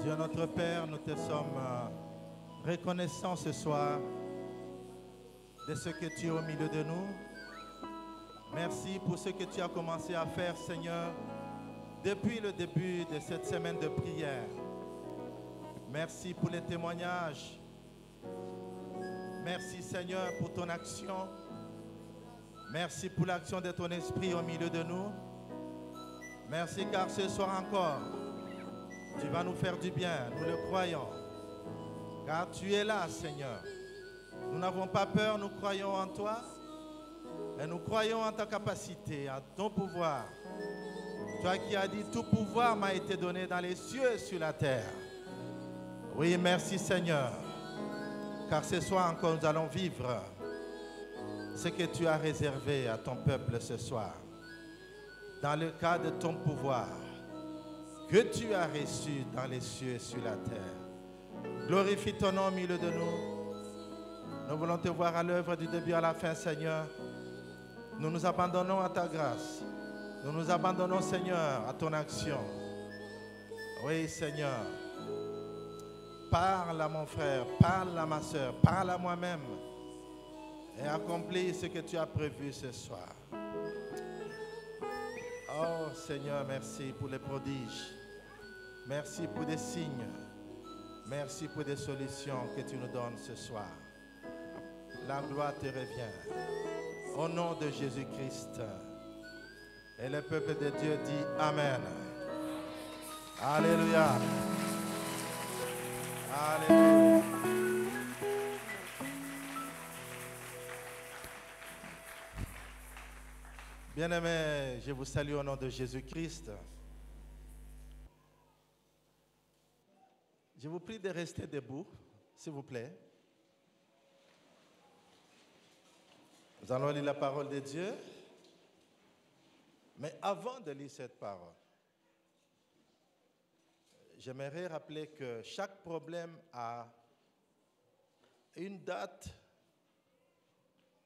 Dieu notre Père, nous te sommes reconnaissants ce soir de ce que tu es au milieu de nous. Merci pour ce que tu as commencé à faire, Seigneur, depuis le début de cette semaine de prière. Merci pour les témoignages. Merci, Seigneur, pour ton action. Merci pour l'action de ton esprit au milieu de nous. Merci car ce soir encore, tu vas nous faire du bien, nous le croyons. Car tu es là, Seigneur. Nous n'avons pas peur, nous croyons en toi. Et nous croyons en ta capacité, en ton pouvoir. Toi qui as dit, tout pouvoir m'a été donné dans les cieux et sur la terre. Oui, merci Seigneur. Car ce soir encore, nous allons vivre ce que tu as réservé à ton peuple ce soir. Dans le cadre de ton pouvoir que tu as reçu dans les cieux et sur la terre. Glorifie ton nom au milieu de nous. Nous voulons te voir à l'œuvre du début à la fin, Seigneur. Nous nous abandonnons à ta grâce. Nous nous abandonnons, Seigneur, à ton action. Oui, Seigneur. Parle à mon frère, parle à ma soeur, parle à moi-même et accomplis ce que tu as prévu ce soir. Oh, Seigneur, merci pour les prodiges. Merci pour des signes. Merci pour des solutions que tu nous donnes ce soir. La gloire te revient. Au nom de Jésus-Christ. Et le peuple de Dieu dit Amen. Alléluia. Alléluia. Bien-aimés, je vous salue au nom de Jésus-Christ. Je vous prie de rester debout, s'il vous plaît. Nous allons lire la parole de Dieu. Mais avant de lire cette parole, j'aimerais rappeler que chaque problème a une date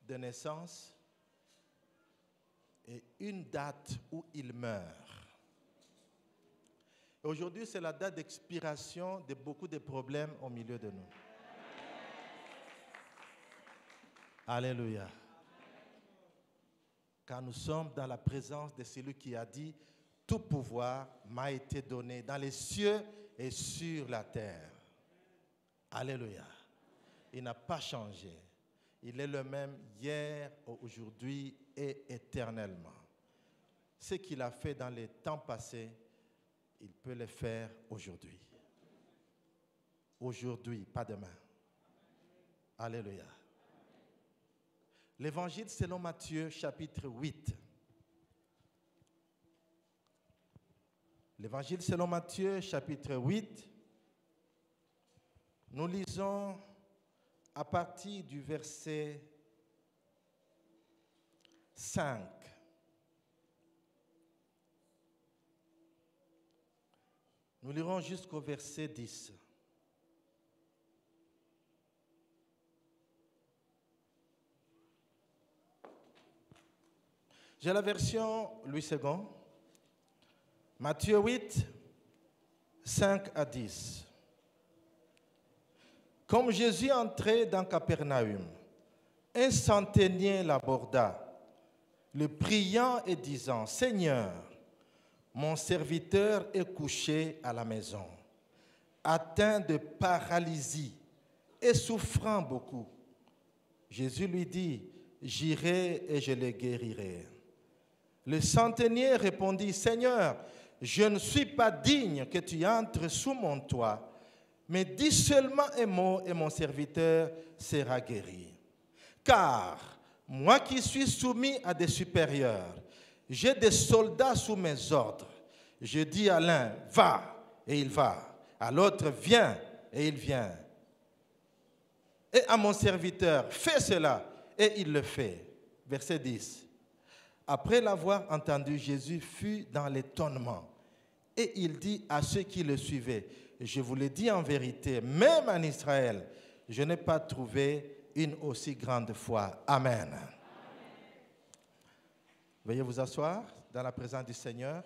de naissance et une date où il meurt. Aujourd'hui, c'est la date d'expiration de beaucoup de problèmes au milieu de nous. Alléluia. Car nous sommes dans la présence de celui qui a dit « Tout pouvoir m'a été donné dans les cieux et sur la terre. » Alléluia. Il n'a pas changé. Il est le même hier, aujourd'hui et éternellement. Ce qu'il a fait dans les temps passés, il peut le faire aujourd'hui. Aujourd'hui, pas demain. Alléluia. L'évangile selon Matthieu, chapitre 8. L'évangile selon Matthieu, chapitre 8. Nous lisons à partir du verset 5. Nous lirons jusqu'au verset 10. J'ai la version Louis II. Matthieu 8, 5 à 10. Comme Jésus entrait dans Capernaum, un centenier l'aborda, le priant et disant, « Seigneur, mon serviteur est couché à la maison, atteint de paralysie et souffrant beaucoup. » Jésus lui dit, « J'irai et je le guérirai. » Le centenier répondit, « Seigneur, je ne suis pas digne que tu entres sous mon toit, mais dis seulement un mot et mon serviteur sera guéri. Car moi qui suis soumis à des supérieurs, j'ai des soldats sous mes ordres. Je dis à l'un, va, et il va. À l'autre, viens, et il vient. Et à mon serviteur, fais cela, et il le fait. » Verset 10. Après l'avoir entendu, Jésus fut dans l'étonnement. Et il dit à ceux qui le suivaient, « Je vous le dis en vérité, même en Israël, je n'ai pas trouvé une aussi grande foi. » Amen. Amen. Veuillez vous asseoir dans la présence du Seigneur.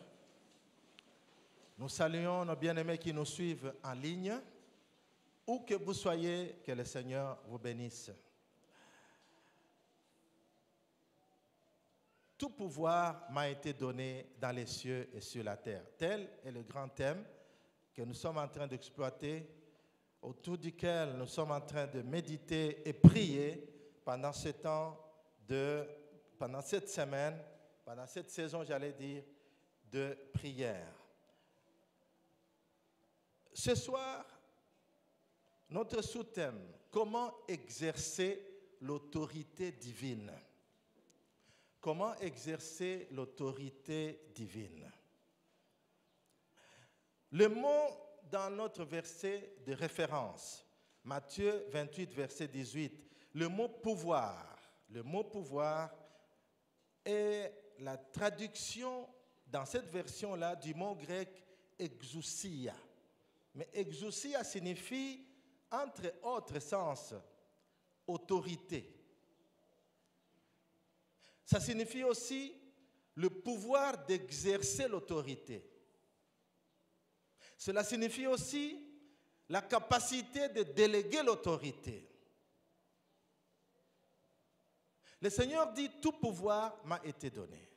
Nous saluons nos bien-aimés qui nous suivent en ligne. Où que vous soyez, que le Seigneur vous bénisse. Tout pouvoir m'a été donné dans les cieux et sur la terre. Tel est le grand thème que nous sommes en train d'exploiter, autour duquel nous sommes en train de méditer et prier pendant ce temps pendant cette semaine, pendant cette saison, j'allais dire, de prière. Ce soir, notre sous-thème, comment exercer l'autorité divine? Comment exercer l'autorité divine? Le mot dans notre verset de référence, Matthieu 28, verset 18, le mot pouvoir est la traduction dans cette version-là du mot grec exousia. Mais exousia signifie, entre autres sens, autorité. Ça signifie aussi le pouvoir d'exercer l'autorité. Cela signifie aussi la capacité de déléguer l'autorité. Le Seigneur dit, tout pouvoir m'a été donné.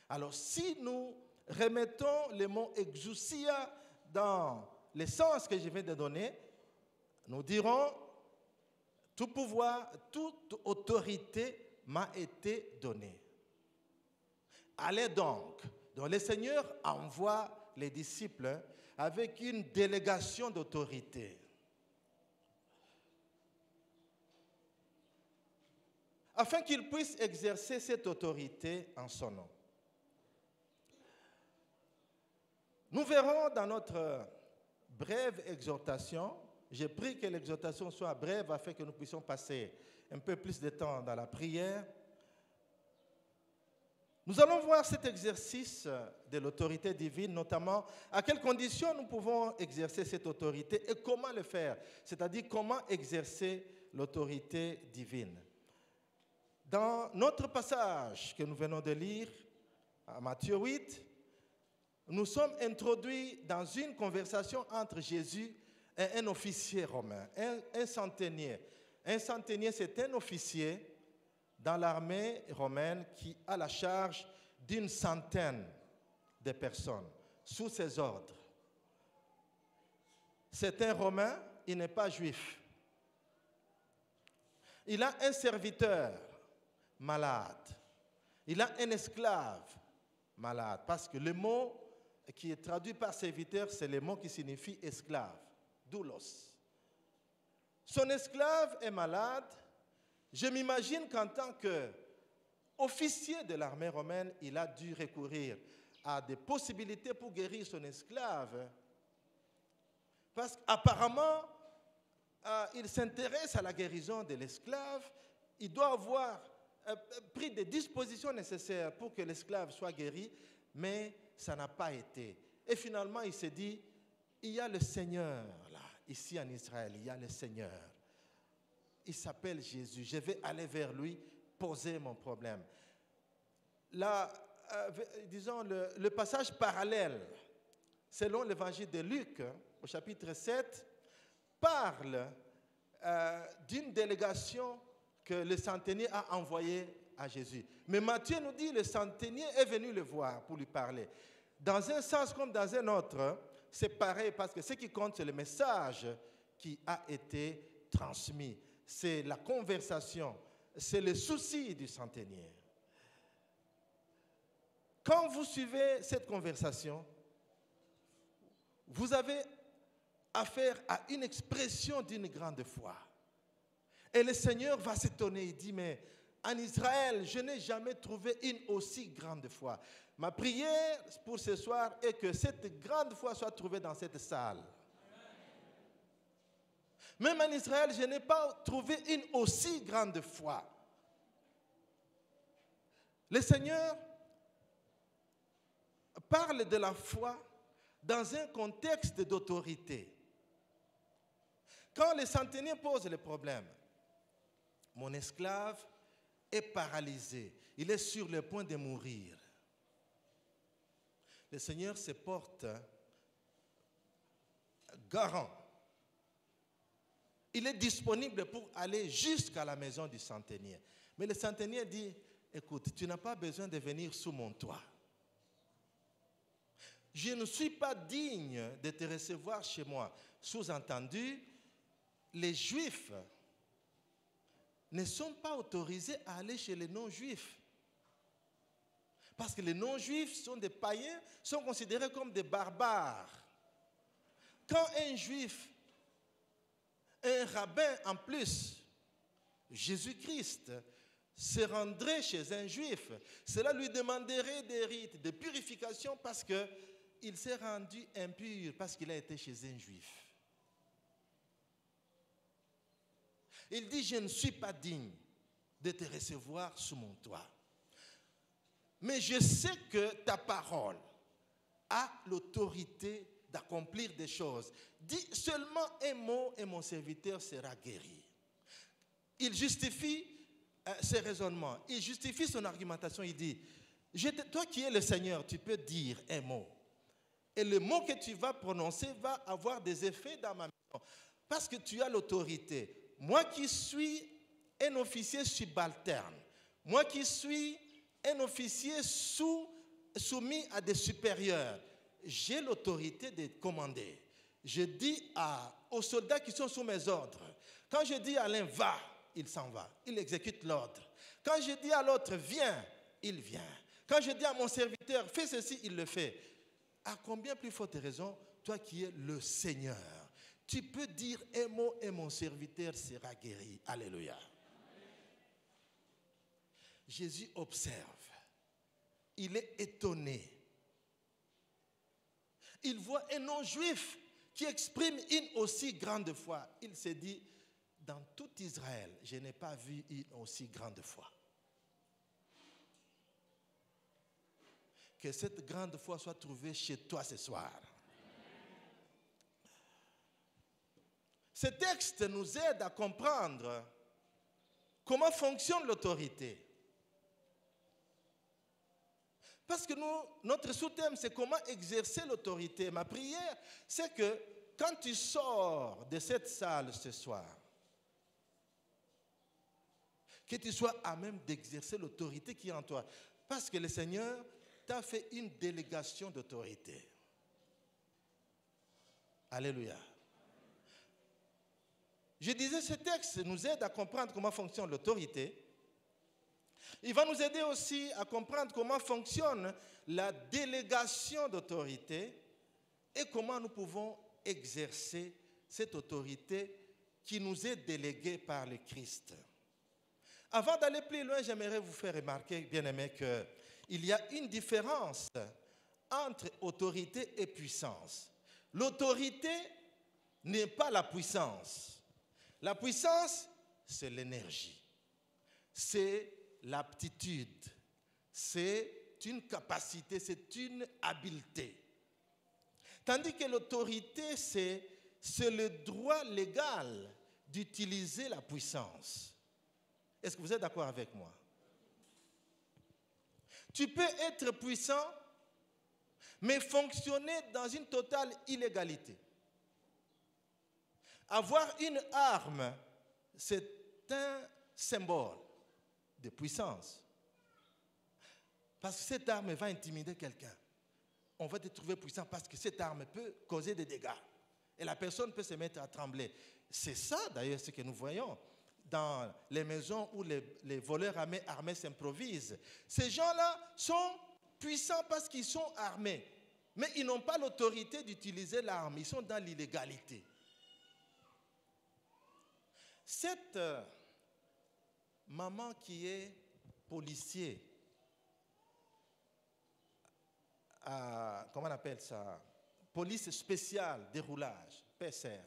Alors si nous remettons le mot exousia dans le sens que je viens de donner, nous dirons, tout pouvoir, toute autorité m'a été donnée. Allez donc. Donc le Seigneur envoie les disciples avec une délégation d'autorité. Afin qu'ils puissent exercer cette autorité en son nom. Nous verrons dans notre brève exhortation, j'ai pris que l'exhortation soit brève afin que nous puissions passer un peu plus de temps dans la prière. Nous allons voir cet exercice de l'autorité divine, notamment à quelles conditions nous pouvons exercer cette autorité et comment le faire, c'est-à-dire comment exercer l'autorité divine. Dans notre passage que nous venons de lire, à Matthieu 8, nous sommes introduits dans une conversation entre Jésus et un officier romain, un centenier. Un centenier, c'est un officier dans l'armée romaine qui a la charge d'une centaine de personnes sous ses ordres. C'est un Romain, il n'est pas juif. Il a un serviteur malade. Il a un esclave malade. Parce que le mot qui est traduit par serviteur, c'est le mot qui signifie esclave, doulos. Son esclave est malade. Je m'imagine qu'en tant qu'officier de l'armée romaine, il a dû recourir à des possibilités pour guérir son esclave. Parce qu'apparemment, il s'intéresse à la guérison de l'esclave. Il doit avoir pris des dispositions nécessaires pour que l'esclave soit guéri, mais ça n'a pas été. Et finalement, il s'est dit, il y a le Seigneur là, ici en Israël, il y a le Seigneur. Il s'appelle Jésus. Je vais aller vers lui, poser mon problème. Là, disons, le passage parallèle, selon l'évangile de Luc, au chapitre 7, parle d'une délégation que le centenier a envoyée à Jésus. Mais Matthieu nous dit, le centenier est venu le voir pour lui parler. Dans un sens comme dans un autre, c'est pareil, parce que ce qui compte, c'est le message qui a été transmis. C'est la conversation, c'est le souci du centenier. Quand vous suivez cette conversation, vous avez affaire à une expression d'une grande foi. Et le Seigneur va s'étonner, il dit, mais en Israël, je n'ai jamais trouvé une aussi grande foi. Ma prière pour ce soir est que cette grande foi soit trouvée dans cette salle. Même en Israël, je n'ai pas trouvé une aussi grande foi. Le Seigneur parle de la foi dans un contexte d'autorité. Quand le centenier pose le problème, mon esclave est paralysé, il est sur le point de mourir. Le Seigneur se porte garant. Il est disponible pour aller jusqu'à la maison du centenier. Mais le centenier dit, écoute, tu n'as pas besoin de venir sous mon toit. Je ne suis pas digne de te recevoir chez moi. Sous-entendu, les Juifs ne sont pas autorisés à aller chez les non-Juifs. Parce que les non-Juifs sont des païens, sont considérés comme des barbares. Quand un Juif, un rabbin en plus, Jésus-Christ, se rendrait chez un Juif, cela lui demanderait des rites de purification parce qu'il s'est rendu impur, parce qu'il a été chez un Juif. Il dit, je ne suis pas digne de te recevoir sous mon toit. Mais je sais que ta parole a l'autorité d'accomplir des choses. Dis seulement un mot et mon serviteur sera guéri. Il justifie ses raisonnements, il justifie son argumentation. Il dit, toi qui es le Seigneur, tu peux dire un mot. Et le mot que tu vas prononcer va avoir des effets dans ma maison. Parce que tu as l'autorité. Moi qui suis un officier subalterne, moi qui suis un officier soumis à des supérieurs, j'ai l'autorité de commander. Je dis aux soldats qui sont sous mes ordres, quand je dis à l'un va, il s'en va, il exécute l'ordre. Quand je dis à l'autre viens, il vient. Quand je dis à mon serviteur fais ceci, il le fait. À combien plus forte raison, toi qui es le Seigneur, tu peux dire un mot et mon serviteur sera guéri. Alléluia. Jésus observe. Il est étonné. Il voit un non-juif qui exprime une aussi grande foi. Il se dit, dans tout Israël, je n'ai pas vu une aussi grande foi. Que cette grande foi soit trouvée chez toi ce soir. Ce texte nous aide à comprendre comment fonctionne l'autorité. Parce que notre sous-thème, c'est comment exercer l'autorité. Ma prière, c'est que quand tu sors de cette salle ce soir, que tu sois à même d'exercer l'autorité qui est en toi. Parce que le Seigneur t'a fait une délégation d'autorité. Alléluia. Je disais, ce texte nous aide à comprendre comment fonctionne l'autorité. Il va nous aider aussi à comprendre comment fonctionne la délégation d'autorité et comment nous pouvons exercer cette autorité qui nous est déléguée par le Christ. Avant d'aller plus loin, j'aimerais vous faire remarquer, bien-aimés, qu'il y a une différence entre autorité et puissance. L'autorité n'est pas la puissance. La puissance, c'est l'énergie. C'est l'aptitude, c'est une capacité, c'est une habileté. Tandis que l'autorité, c'est le droit légal d'utiliser la puissance. Est-ce que vous êtes d'accord avec moi? Tu peux être puissant, mais fonctionner dans une totale illégalité. Avoir une arme, c'est un symbole de puissance. Parce que cette arme va intimider quelqu'un. On va te trouver puissant parce que cette arme peut causer des dégâts. Et la personne peut se mettre à trembler. C'est ça d'ailleurs ce que nous voyons dans les maisons où les voleurs armés s'improvisent. Ces gens-là sont puissants parce qu'ils sont armés. Mais ils n'ont pas l'autorité d'utiliser l'arme. Ils sont dans l'illégalité. Cette maman qui est policier, comment on appelle ça? Police spéciale déroulage, PCR.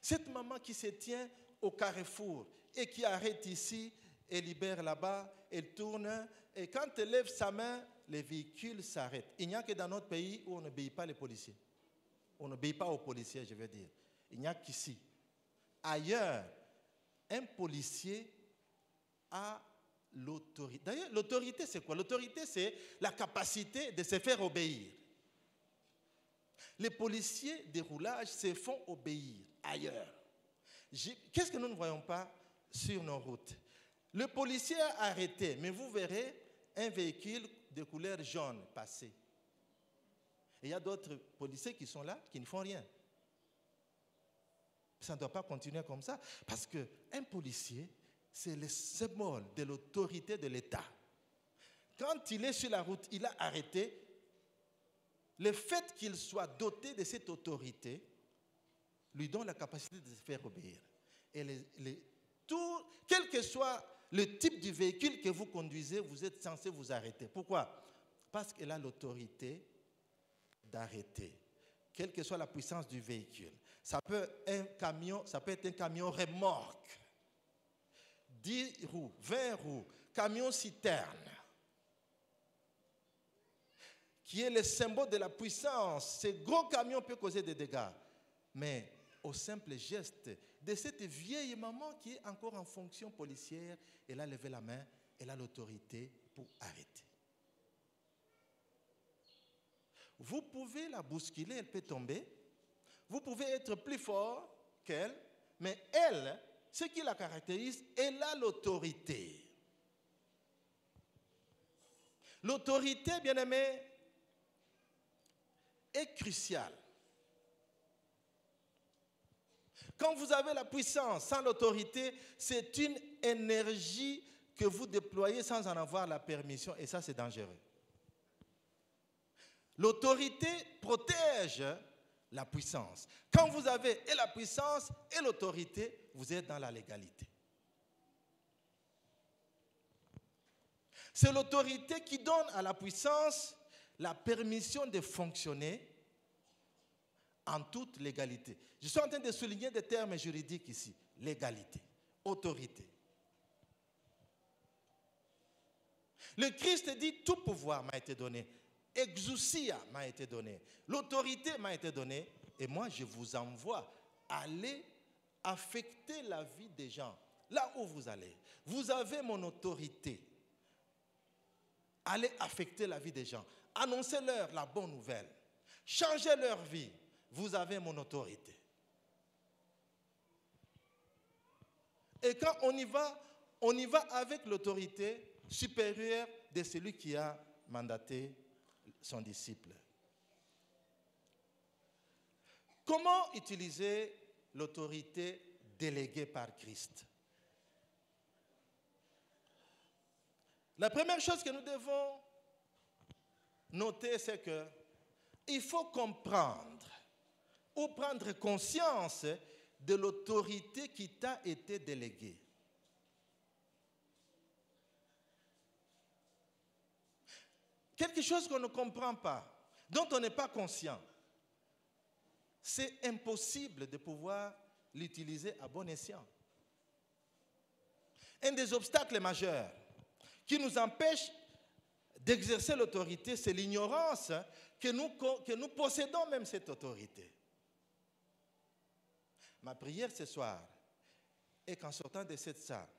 Cette maman qui se tient au carrefour et qui arrête ici et libère là-bas, elle tourne et quand elle lève sa main, les véhicules s'arrêtent. Il n'y a que dans notre pays où on n'obéit pas les policiers. On n'obéit pas aux policiers, je veux dire. Il n'y a qu'ici. Ailleurs, un policier a l'autorité. D'ailleurs, l'autorité, c'est quoi? L'autorité, c'est la capacité de se faire obéir. Les policiers des roulages se font obéir ailleurs. Qu'est-ce que nous ne voyons pas sur nos routes? Le policier a arrêté, mais vous verrez un véhicule de couleur jaune passer. Et il y a d'autres policiers qui sont là, qui ne font rien. Ça ne doit pas continuer comme ça, parce qu'un policier, c'est le symbole de l'autorité de l'État. Quand il est sur la route, il a arrêté. Le fait qu'il soit doté de cette autorité lui donne la capacité de se faire obéir. Et quel que soit le type de véhicule que vous conduisez, vous êtes censé vous arrêter. Pourquoi? Parce qu'elle a l'autorité d'arrêter, quelle que soit la puissance du véhicule. Ça peut être un camion remorque, 10 roues, 20 roues, camion citerne, qui est le symbole de la puissance. Ce gros camion peut causer des dégâts. Mais au simple geste de cette vieille maman qui est encore en fonction policière, elle a levé la main, elle a l'autorité pour arrêter. Vous pouvez la bousculer, elle peut tomber. Vous pouvez être plus fort qu'elle, mais elle, ce qui la caractérise, elle a l'autorité. L'autorité, bien-aimé, est cruciale. Quand vous avez la puissance sans l'autorité, c'est une énergie que vous déployez sans en avoir la permission, et ça, c'est dangereux. L'autorité protège la puissance. Quand vous avez et la puissance et l'autorité, vous êtes dans la légalité. C'est l'autorité qui donne à la puissance la permission de fonctionner en toute légalité. Je suis en train de souligner des termes juridiques ici. Légalité, autorité. Le Christ dit, tout pouvoir m'a été donné. Exousia m'a été donné. L'autorité m'a été donnée. Et moi, je vous envoie. Allez affecter la vie des gens. Là où vous allez. Vous avez mon autorité. Allez affecter la vie des gens. Annoncez-leur la bonne nouvelle. Changez leur vie. Vous avez mon autorité. Et quand on y va avec l'autorité supérieure de celui qui a mandaté son disciple. Comment utiliser l'autorité déléguée par Christ? La première chose que nous devons noter, c'est que il faut comprendre ou prendre conscience de l'autorité qui t'a été déléguée. Quelque chose qu'on ne comprend pas, dont on n'est pas conscient, c'est impossible de pouvoir l'utiliser à bon escient. Un des obstacles majeurs qui nous empêche d'exercer l'autorité, c'est l'ignorance que nous possédons même cette autorité. Ma prière ce soir est qu'en sortant de cette salle,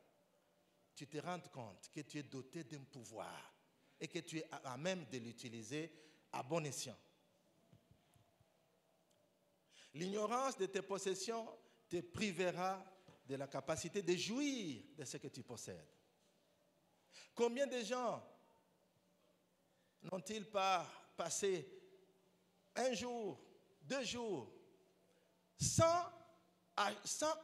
tu te rendes compte que tu es doté d'un pouvoir et que tu es à même de l'utiliser à bon escient. L'ignorance de tes possessions te privera de la capacité de jouir de ce que tu possèdes. Combien de gens n'ont-ils pas passé un jour, 2 jours, sans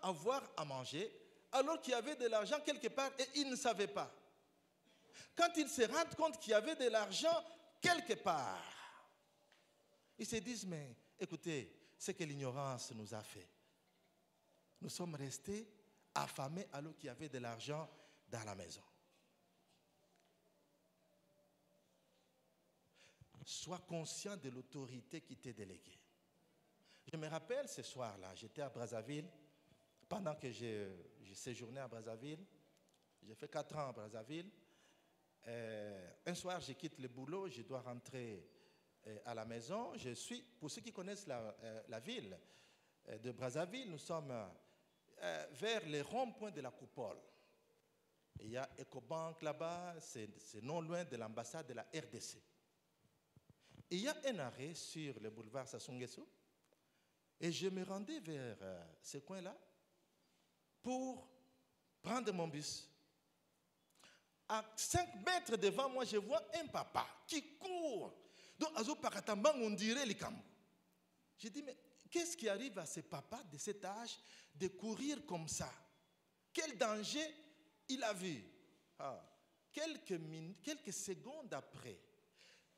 avoir à manger, alors qu'il y avait de l'argent quelque part et ils ne savaient pas. Quand ils se rendent compte qu'il y avait de l'argent quelque part, ils se disent, mais écoutez, c'est que l'ignorance nous a fait. Nous sommes restés affamés alors qu'il y avait de l'argent dans la maison. Sois conscient de l'autorité qui t'est déléguée. Je me rappelle ce soir-là, j'étais à Brazzaville, pendant que j'ai séjourné à Brazzaville, j'ai fait 4 ans à Brazzaville. Un soir, je quitte le boulot, je dois rentrer à la maison. Pour ceux qui connaissent la ville de Brazzaville, nous sommes vers les ronds-points de la Coupole. Il y a Ecobank là-bas, c'est non loin de l'ambassade de la RDC. il y a un arrêt sur le boulevard Sassou Nguesso. Et je me rendais vers ce coin-là pour prendre mon bus. À 5 mètres devant moi, je vois un papa qui court. Donc, on dirait les camps. J'ai dit, mais qu'est-ce qui arrive à ce papa de cet âge de courir comme ça? Quel danger il a vu? Quelques secondes après,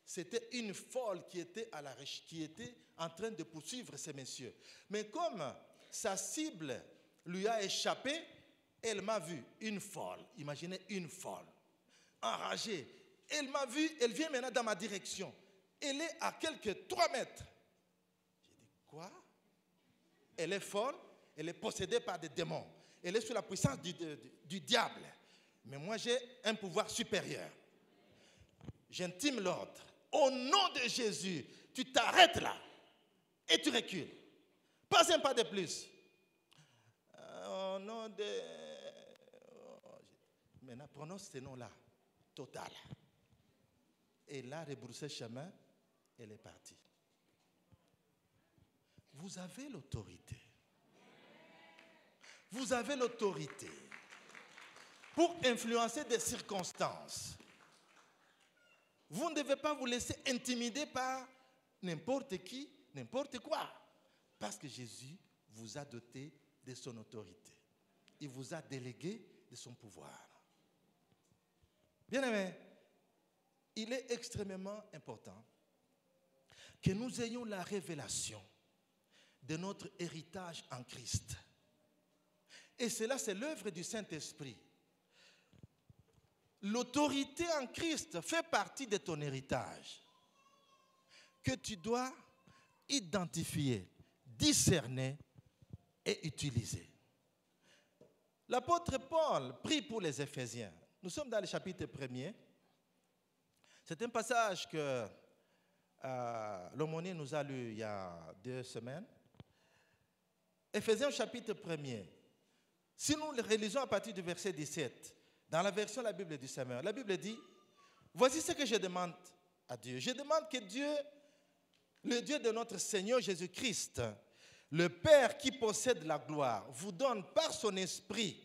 c'était une folle qui était en train de poursuivre ces messieurs. Mais comme sa cible lui a échappé, elle m'a vu, une folle. Imaginez une folle, enragée. Elle m'a vu, elle vient maintenant dans ma direction. Elle est à quelques 3 mètres. J'ai dit, quoi? Elle est folle, elle est possédée par des démons. Elle est sous la puissance du diable. Mais moi, j'ai un pouvoir supérieur. J'intime l'ordre. Au nom de Jésus, tu t'arrêtes là et tu recules. Pas un pas de plus. Au nom de... Maintenant, prononce ce nom-là. Total. Et là, rebroussé chemin, elle est partie. Vous avez l'autorité. Vous avez l'autorité pour influencer des circonstances. Vous ne devez pas vous laisser intimider par n'importe qui, n'importe quoi. Parce que Jésus vous a doté de son autorité. Il vous a délégué de son pouvoir. Bien-aimés, il est extrêmement important que nous ayons la révélation de notre héritage en Christ. Et cela, c'est l'œuvre du Saint-Esprit. L'autorité en Christ fait partie de ton héritage que tu dois identifier, discerner et utiliser. L'apôtre Paul prie pour les Éphésiens. Nous sommes dans le chapitre 1er. C'est un passage que l'aumônier nous a lu il y a 2 semaines. Éphésiens chapitre 1er. Si nous le relisons à partir du verset 17, dans la version de la Bible du Semeur, la Bible dit, voici ce que je demande à Dieu. Je demande que Dieu, le Dieu de notre Seigneur Jésus-Christ, le Père qui possède la gloire, vous donne par son esprit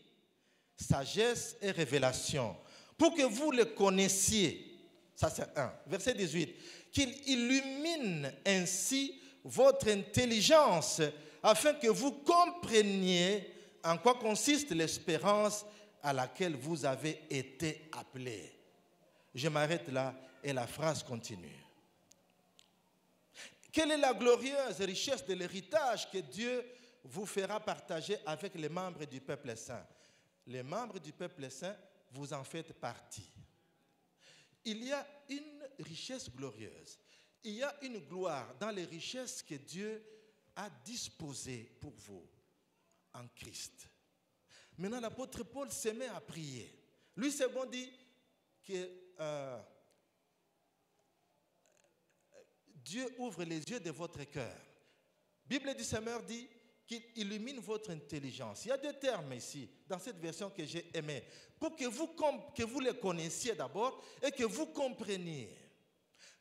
sagesse et révélation pour que vous le connaissiez. Ça c'est 1. Verset 18. Qu'il illumine ainsi votre intelligence afin que vous compreniez en quoi consiste l'espérance à laquelle vous avez été appelés. Je m'arrête là et la phrase continue. Quelle est la glorieuse richesse de l'héritage que Dieu vous fera partager avec les membres du peuple saint? Les membres du peuple saint, vous en faites partie. Il y a une richesse glorieuse. Il y a une gloire dans les richesses que Dieu a disposées pour vous en Christ. Maintenant, l'apôtre Paul se met à prier. Lui, c'est bon dit que Dieu ouvre les yeux de votre cœur. Bible du Semeur dit qu'il illumine votre intelligence. Il y a 2 termes ici, dans cette version que j'ai aimée, pour que vous les connaissiez d'abord et que vous compreniez.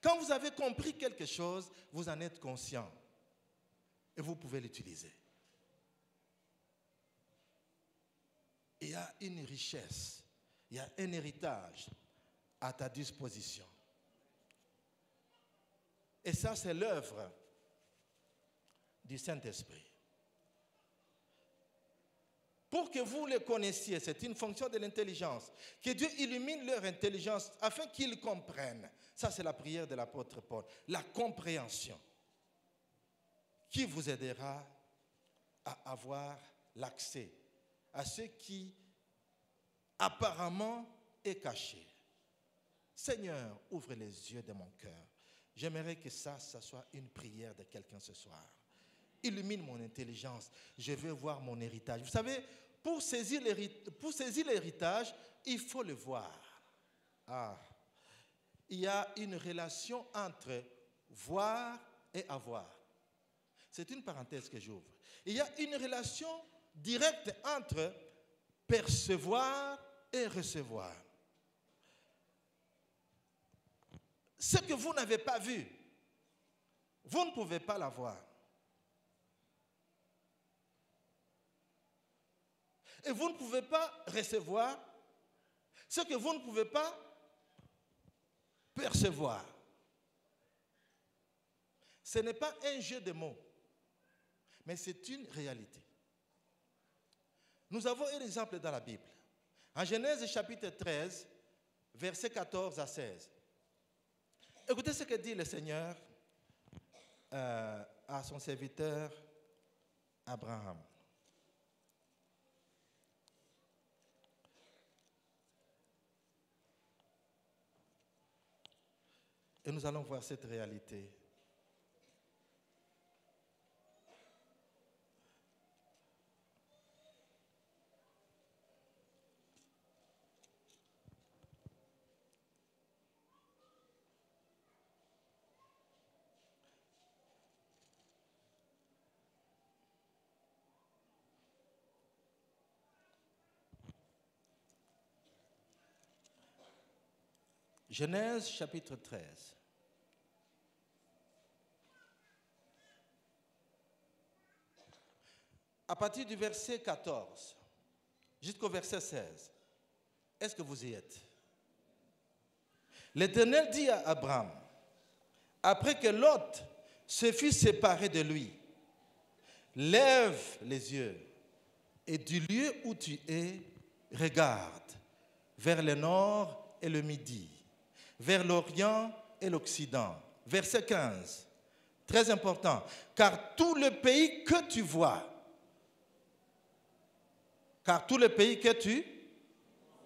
Quand vous avez compris quelque chose, vous en êtes conscient et vous pouvez l'utiliser. Il y a une richesse, il y a un héritage à ta disposition. Et ça, c'est l'œuvre du Saint-Esprit. Pour que vous les connaissiez, c'est une fonction de l'intelligence. Que Dieu illumine leur intelligence afin qu'ils comprennent. Ça, c'est la prière de l'apôtre Paul. La compréhension qui vous aidera à avoir l'accès à ce qui apparemment est caché. Seigneur, ouvre les yeux de mon cœur. J'aimerais que ça soit une prière de quelqu'un ce soir. Illumine mon intelligence. Je veux voir mon héritage. Vous savez, pour saisir l'héritage, il faut le voir. Il y a une relation entre voir et avoir. C'est une parenthèse que j'ouvre. Il y a une relation directe entre percevoir et recevoir. Ce que vous n'avez pas vu, vous ne pouvez pas l'avoir. Et vous ne pouvez pas recevoir ce que vous ne pouvez pas percevoir. Ce n'est pas un jeu de mots, mais c'est une réalité. Nous avons un exemple dans la Bible. En Genèse chapitre 13, versets 14 à 16. Écoutez ce que dit le Seigneur à son serviteur Abraham. Et nous allons voir cette réalité. Genèse chapitre 13. À partir du verset 14 jusqu'au verset 16, est-ce que vous y êtes? L'Éternel dit à Abraham, après que Lot se fut séparé de lui, lève les yeux et du lieu où tu es, regarde vers le nord et le midi, vers l'Orient et l'Occident. Verset 15, très important, car tout le pays que tu vois,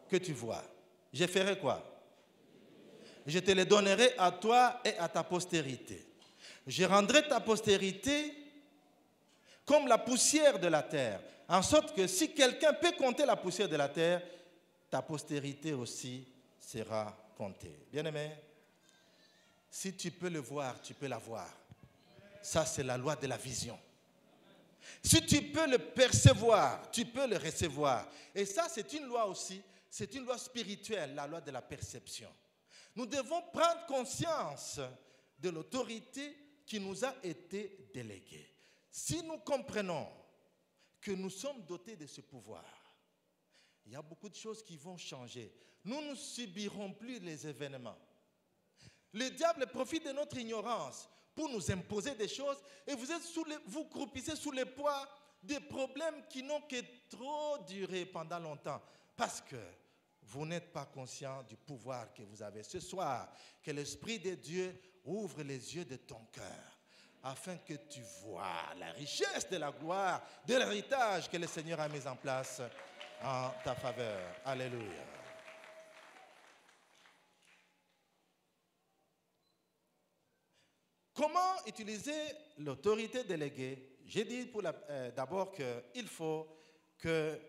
que tu vois, je ferai quoi? Je te le donnerai à toi et à ta postérité. Je rendrai ta postérité comme la poussière de la terre, en sorte que si quelqu'un peut compter la poussière de la terre, ta postérité aussi sera comptée. Bien-aimé, si tu peux le voir, tu peux l'avoir. Ça, c'est la loi de la vision. Si tu peux le percevoir, tu peux le recevoir. Et ça, c'est une loi aussi, c'est une loi spirituelle, la loi de la perception. Nous devons prendre conscience de l'autorité qui nous a été déléguée. Si nous comprenons que nous sommes dotés de ce pouvoir, il y a beaucoup de choses qui vont changer. Nous ne subirons plus les événements. Le diable profite de notre ignorance pour nous imposer des choses et vous croupissez sous le poids des problèmes qui n'ont que trop duré pendant longtemps parce que vous n'êtes pas conscient du pouvoir que vous avez. Ce soir, que l'Esprit de Dieu ouvre les yeux de ton cœur afin que tu vois la richesse de la gloire, de l'héritage que le Seigneur a mis en place en ta faveur. Alléluia. Comment utiliser l'autorité déléguée? J'ai dit d'abord qu'il faut que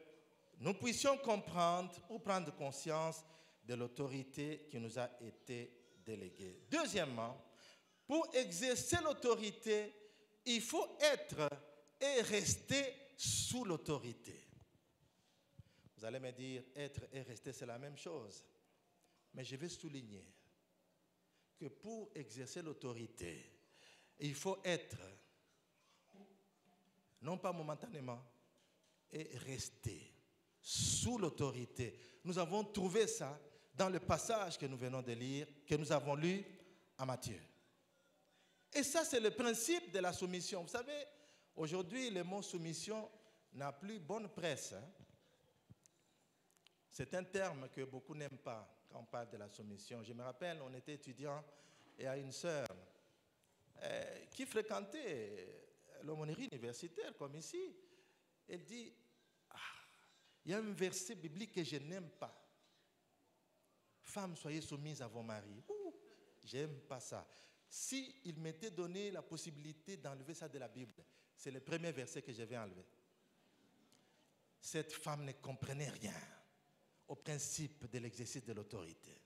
nous puissions comprendre ou prendre conscience de l'autorité qui nous a été déléguée. Deuxièmement, pour exercer l'autorité, il faut être et rester sous l'autorité. Vous allez me dire, être et rester, c'est la même chose. Mais je vais souligner que pour exercer l'autorité, il faut être, non pas momentanément, et rester sous l'autorité. Nous avons trouvé ça dans le passage que nous venons de lire, que nous avons lu à Matthieu. Et ça, c'est le principe de la soumission. Vous savez, aujourd'hui, le mot soumission n'a plus bonne presse. Hein? C'est un terme que beaucoup n'aiment pas quand on parle de la soumission. Je me rappelle, on était étudiants et à une sœur qui fréquentait l'aumônerie universitaire comme ici. Elle dit, il y a un verset biblique que je n'aime pas. Femmes, soyez soumises à vos maris. J'aime pas ça. Si il m'était donné la possibilité d'enlever ça de la Bible, c'est le premier verset que je vais enlever. Cette femme ne comprenait rien au principe de l'exercice de l'autorité.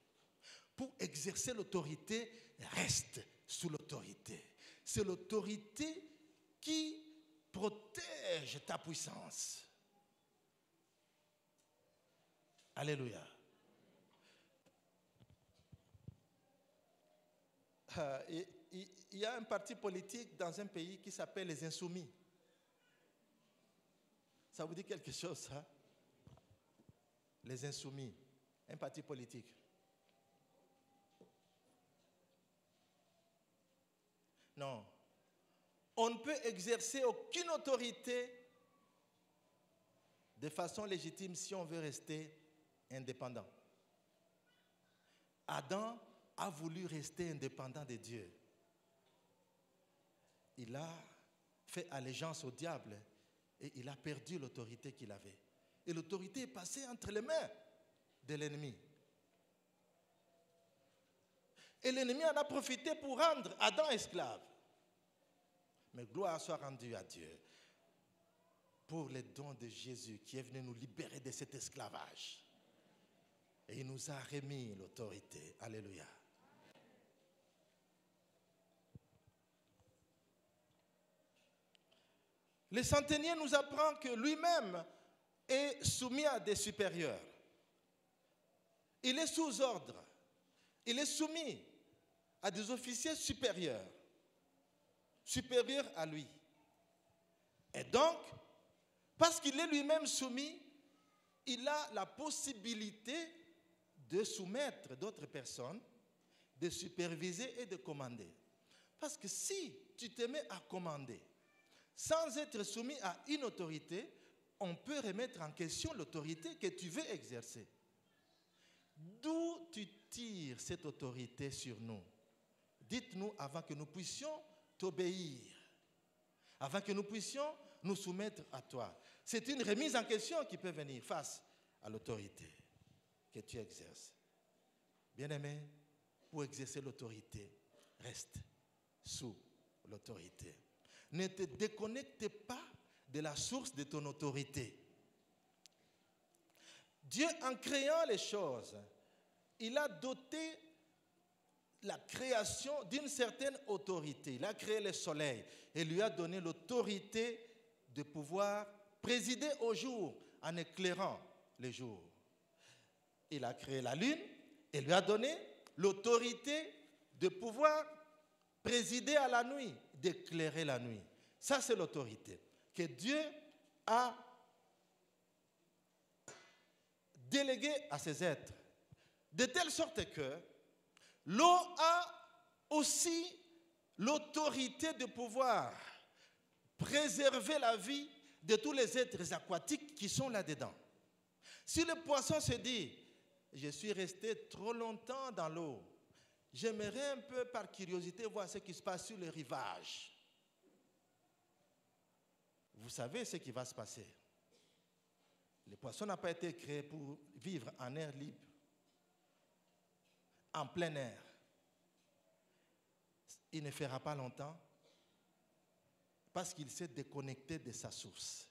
Pour exercer l'autorité, reste sous l'autorité. C'est l'autorité qui protège ta puissance. Alléluia. il y a un parti politique dans un pays qui s'appelle les Insoumis. Ça vous dit quelque chose, ça? Les Insoumis, un parti politique. Non. On ne peut exercer aucune autorité de façon légitime si on veut rester indépendant. Adam a voulu rester indépendant de Dieu. Il a fait allégeance au diable et il a perdu l'autorité qu'il avait. Et l'autorité est passée entre les mains de l'ennemi. Et l'ennemi en a profité pour rendre Adam esclave. Mais gloire soit rendue à Dieu pour les dons de Jésus qui est venu nous libérer de cet esclavage. Et il nous a remis l'autorité. Alléluia. Le centenier nous apprend que lui-même est soumis à des supérieurs. Il est sous ordre. Il est soumis à des officiers supérieurs à lui. Et donc, parce qu'il est lui-même soumis, il a la possibilité de soumettre d'autres personnes, de superviser et de commander. Parce que si tu te mets à commander sans être soumis à une autorité, on peut remettre en question l'autorité que tu veux exercer. D'où tu tires cette autorité sur nous? Dites-nous avant que nous puissions t'obéir, avant que nous puissions nous soumettre à toi. C'est une remise en question qui peut venir face à l'autorité que tu exerces. Bien-aimé, pour exercer l'autorité, reste sous l'autorité. Ne te déconnecte pas de la source de ton autorité. Dieu, en créant les choses, il a doté la création d'une certaine autorité. Il a créé le soleil et lui a donné l'autorité de pouvoir présider au jour en éclairant les jours. Il a créé la lune et lui a donné l'autorité de pouvoir présider à la nuit, d'éclairer la nuit. Ça, c'est l'autorité que Dieu a déléguée à ses êtres. De telle sorte que l'eau a aussi l'autorité de pouvoir préserver la vie de tous les êtres aquatiques qui sont là-dedans. Si le poisson se dit, je suis resté trop longtemps dans l'eau, j'aimerais un peu par curiosité voir ce qui se passe sur le rivage. Vous savez ce qui va se passer. Le poisson n'a pas été créé pour vivre en air libre, en plein air. Il ne fera pas longtemps parce qu'il s'est déconnecté de sa source,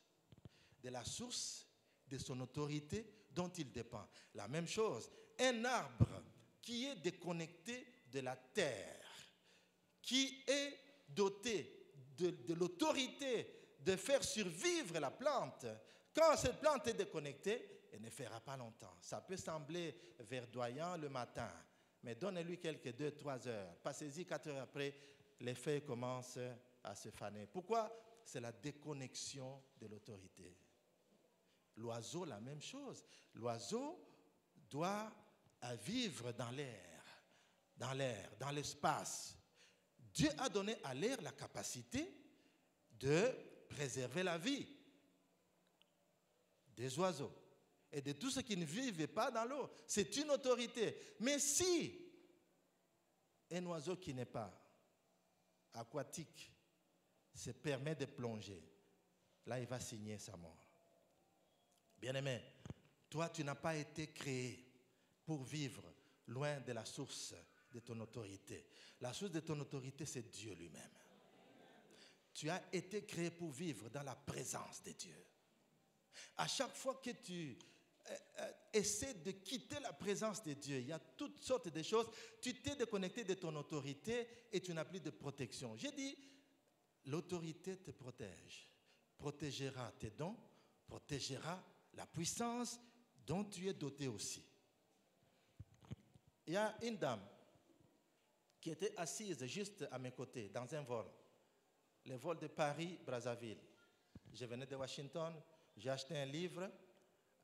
de la source de son autorité dont il dépend. La même chose, un arbre qui est déconnecté de la terre, qui est doté de l'autorité de faire survivre la plante, quand cette plante est déconnectée, elle ne fera pas longtemps. Ça peut sembler verdoyant le matin, mais donnez-lui quelques 2-3 heures. Passez-y 4 heures après, les feuilles commencent à se faner. Pourquoi? C'est la déconnexion de l'autorité. L'oiseau, la même chose. L'oiseau doit vivre dans l'air, dans l'espace. Dieu a donné à l'air la capacité de préserver la vie des oiseaux et de tous ceux qui ne vivent pas dans l'eau. C'est une autorité. Mais si un oiseau qui n'est pas aquatique se permet de plonger, là, il va signer sa mort. Bien-aimé, toi, tu n'as pas été créé pour vivre loin de la source de ton autorité. La source de ton autorité, c'est Dieu lui-même. Tu as été créé pour vivre dans la présence de Dieu. À chaque fois que tu essaies de quitter la présence de Dieu, il y a toutes sortes de choses. Tu t'es déconnecté de ton autorité et tu n'as plus de protection. J'ai dit, l'autorité te protège, protégera tes dons, protégera la puissance dont tu es doté aussi. Il y a une dame qui était assise juste à mes côtés dans un vol. Le vol de Paris-Brazzaville. Je venais de Washington, j'ai acheté un livre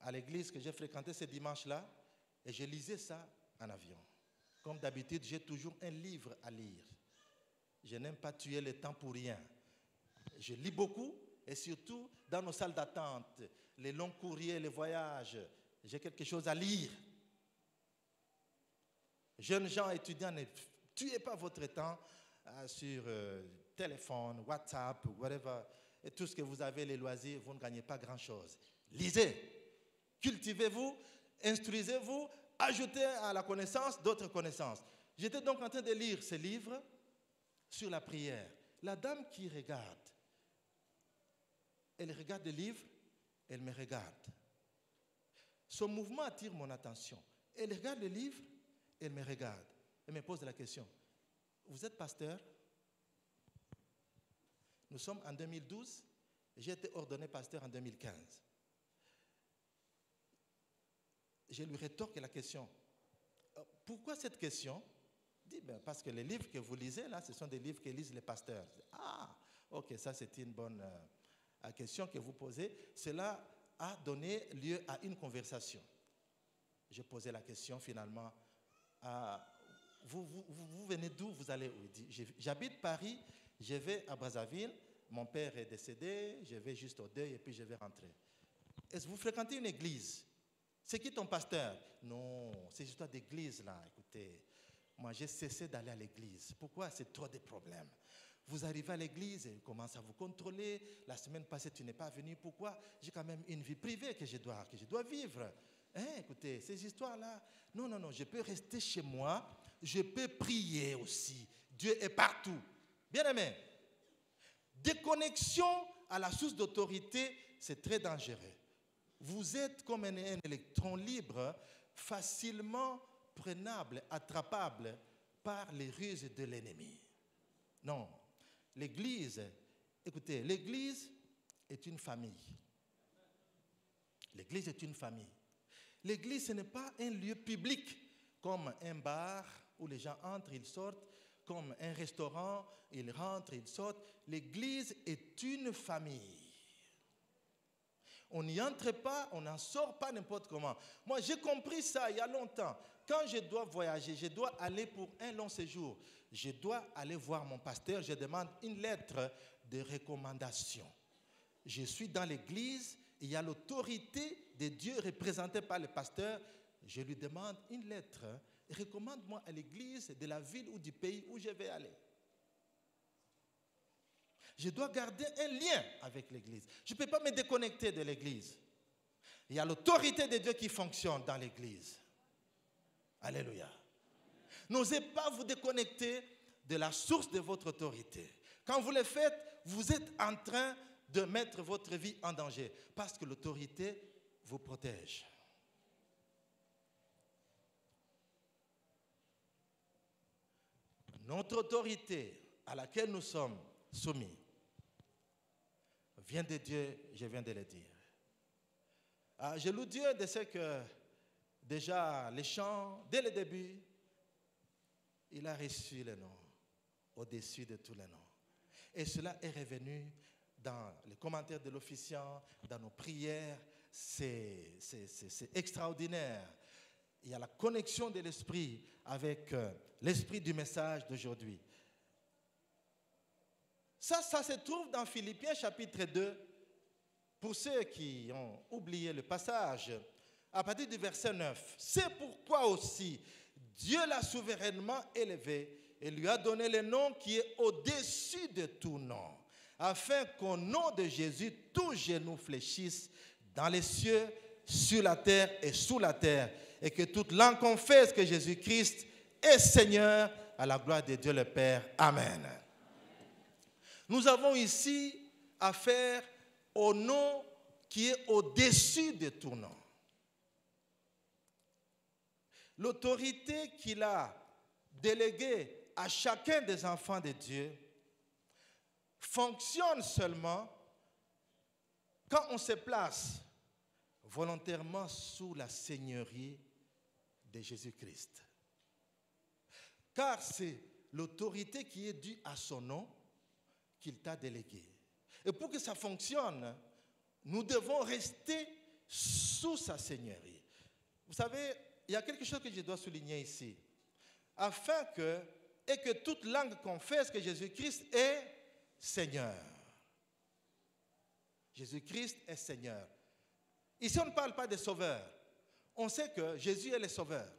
à l'église que j'ai fréquentée ce dimanche-là et je lisais ça en avion. Comme d'habitude, j'ai toujours un livre à lire. Je n'aime pas tuer le temps pour rien. Je lis beaucoup et surtout dans nos salles d'attente, les longs courriers, les voyages, j'ai quelque chose à lire. Jeunes gens, étudiants, ne tuez pas votre temps sur téléphone, WhatsApp, whatever, et tout ce que vous avez, les loisirs, vous ne gagnez pas grand-chose. Lisez, cultivez-vous, instruisez-vous, ajoutez à la connaissance d'autres connaissances. J'étais donc en train de lire ce livre sur la prière. La dame qui regarde, elle regarde le livre, elle me regarde. Son mouvement attire mon attention. Elle regarde le livre, elle me regarde. Elle me pose la question. Vous êtes pasteur? Nous sommes en 2012. J'ai été ordonné pasteur en 2015. Je lui rétorque la question. Pourquoi cette question? Je dis, parce que les livres que vous lisez, là, ce sont des livres que lisent les pasteurs. Ah, ok, ça c'est une bonne question que vous posez. Cela a donné lieu à une conversation. J'ai posé la question finalement. Vous venez d'où? Vous allez où? J'habite Paris, je vais à Brazzaville. Mon père est décédé, je vais juste au deuil et puis je vais rentrer. Est-ce que vous fréquentez une église? C'est qui ton pasteur? Non, ces histoires d'église là, écoutez, moi j'ai cessé d'aller à l'église. Pourquoi? C'est trop de problèmes. Vous arrivez à l'église et ils commencent à vous contrôler. La semaine passée, tu n'es pas venu. Pourquoi? J'ai quand même une vie privée que je dois vivre. Hein, écoutez, ces histoires-là, non, je peux rester chez moi, je peux prier aussi. Dieu est partout. Bien aimé, déconnexion à la source d'autorité, c'est très dangereux. Vous êtes comme un électron libre, facilement prenable, attrapable par les ruses de l'ennemi. Non, l'église, écoutez, l'église est une famille. L'église est une famille. L'église, ce n'est pas un lieu public comme un bar où les gens entrent, ils sortent, comme un restaurant, ils rentrent, ils sortent. L'église est une famille. On n'y entre pas, on n'en sort pas n'importe comment. Moi, j'ai compris ça il y a longtemps. Quand je dois voyager, je dois aller pour un long séjour. Je dois aller voir mon pasteur, je demande une lettre de recommandation. Je suis dans l'église, il y a l'autorité de Dieu représentée par le pasteur. Je lui demande une lettre. Recommande-moi à l'église de la ville ou du pays où je vais aller. Je dois garder un lien avec l'église. Je ne peux pas me déconnecter de l'église. Il y a l'autorité de Dieu qui fonctionne dans l'église. Alléluia. N'osez pas vous déconnecter de la source de votre autorité. Quand vous le faites, vous êtes en train de mettre votre vie en danger parce que l'autorité vous protège. Notre autorité à laquelle nous sommes soumis vient de Dieu, je viens de le dire. Je loue Dieu de ce que déjà les chants, dès le début, il a reçu le nom au-dessus de tous les noms. Et cela est revenu dans les commentaires de l'officiant, dans nos prières. C'est extraordinaire. Il y a la connexion de l'esprit avec l'esprit du message d'aujourd'hui. Ça se trouve dans Philippiens chapitre 2. Pour ceux qui ont oublié le passage, à partir du verset 9. C'est pourquoi aussi Dieu l'a souverainement élevé et lui a donné le nom qui est au-dessus de tout nom, afin qu'au nom de Jésus, tout genou fléchisse dans les cieux, sur la terre et sous la terre, et que toute langue confesse que Jésus-Christ est Seigneur, à la gloire de Dieu le Père. Amen. Nous avons ici affaire au nom qui est au-dessus de tout nom. L'autorité qu'il a déléguée à chacun des enfants de Dieu fonctionne seulement quand on se place volontairement sous la seigneurie de Jésus-Christ. Car c'est l'autorité qui est due à son nom qu'il t'a déléguée. Et pour que ça fonctionne, nous devons rester sous sa seigneurie. Vous savez, il y a quelque chose que je dois souligner ici. Afin que toute langue confesse que Jésus-Christ est Seigneur. Jésus-Christ est Seigneur. Ici, on ne parle pas de sauveur. On sait que Jésus est le sauveur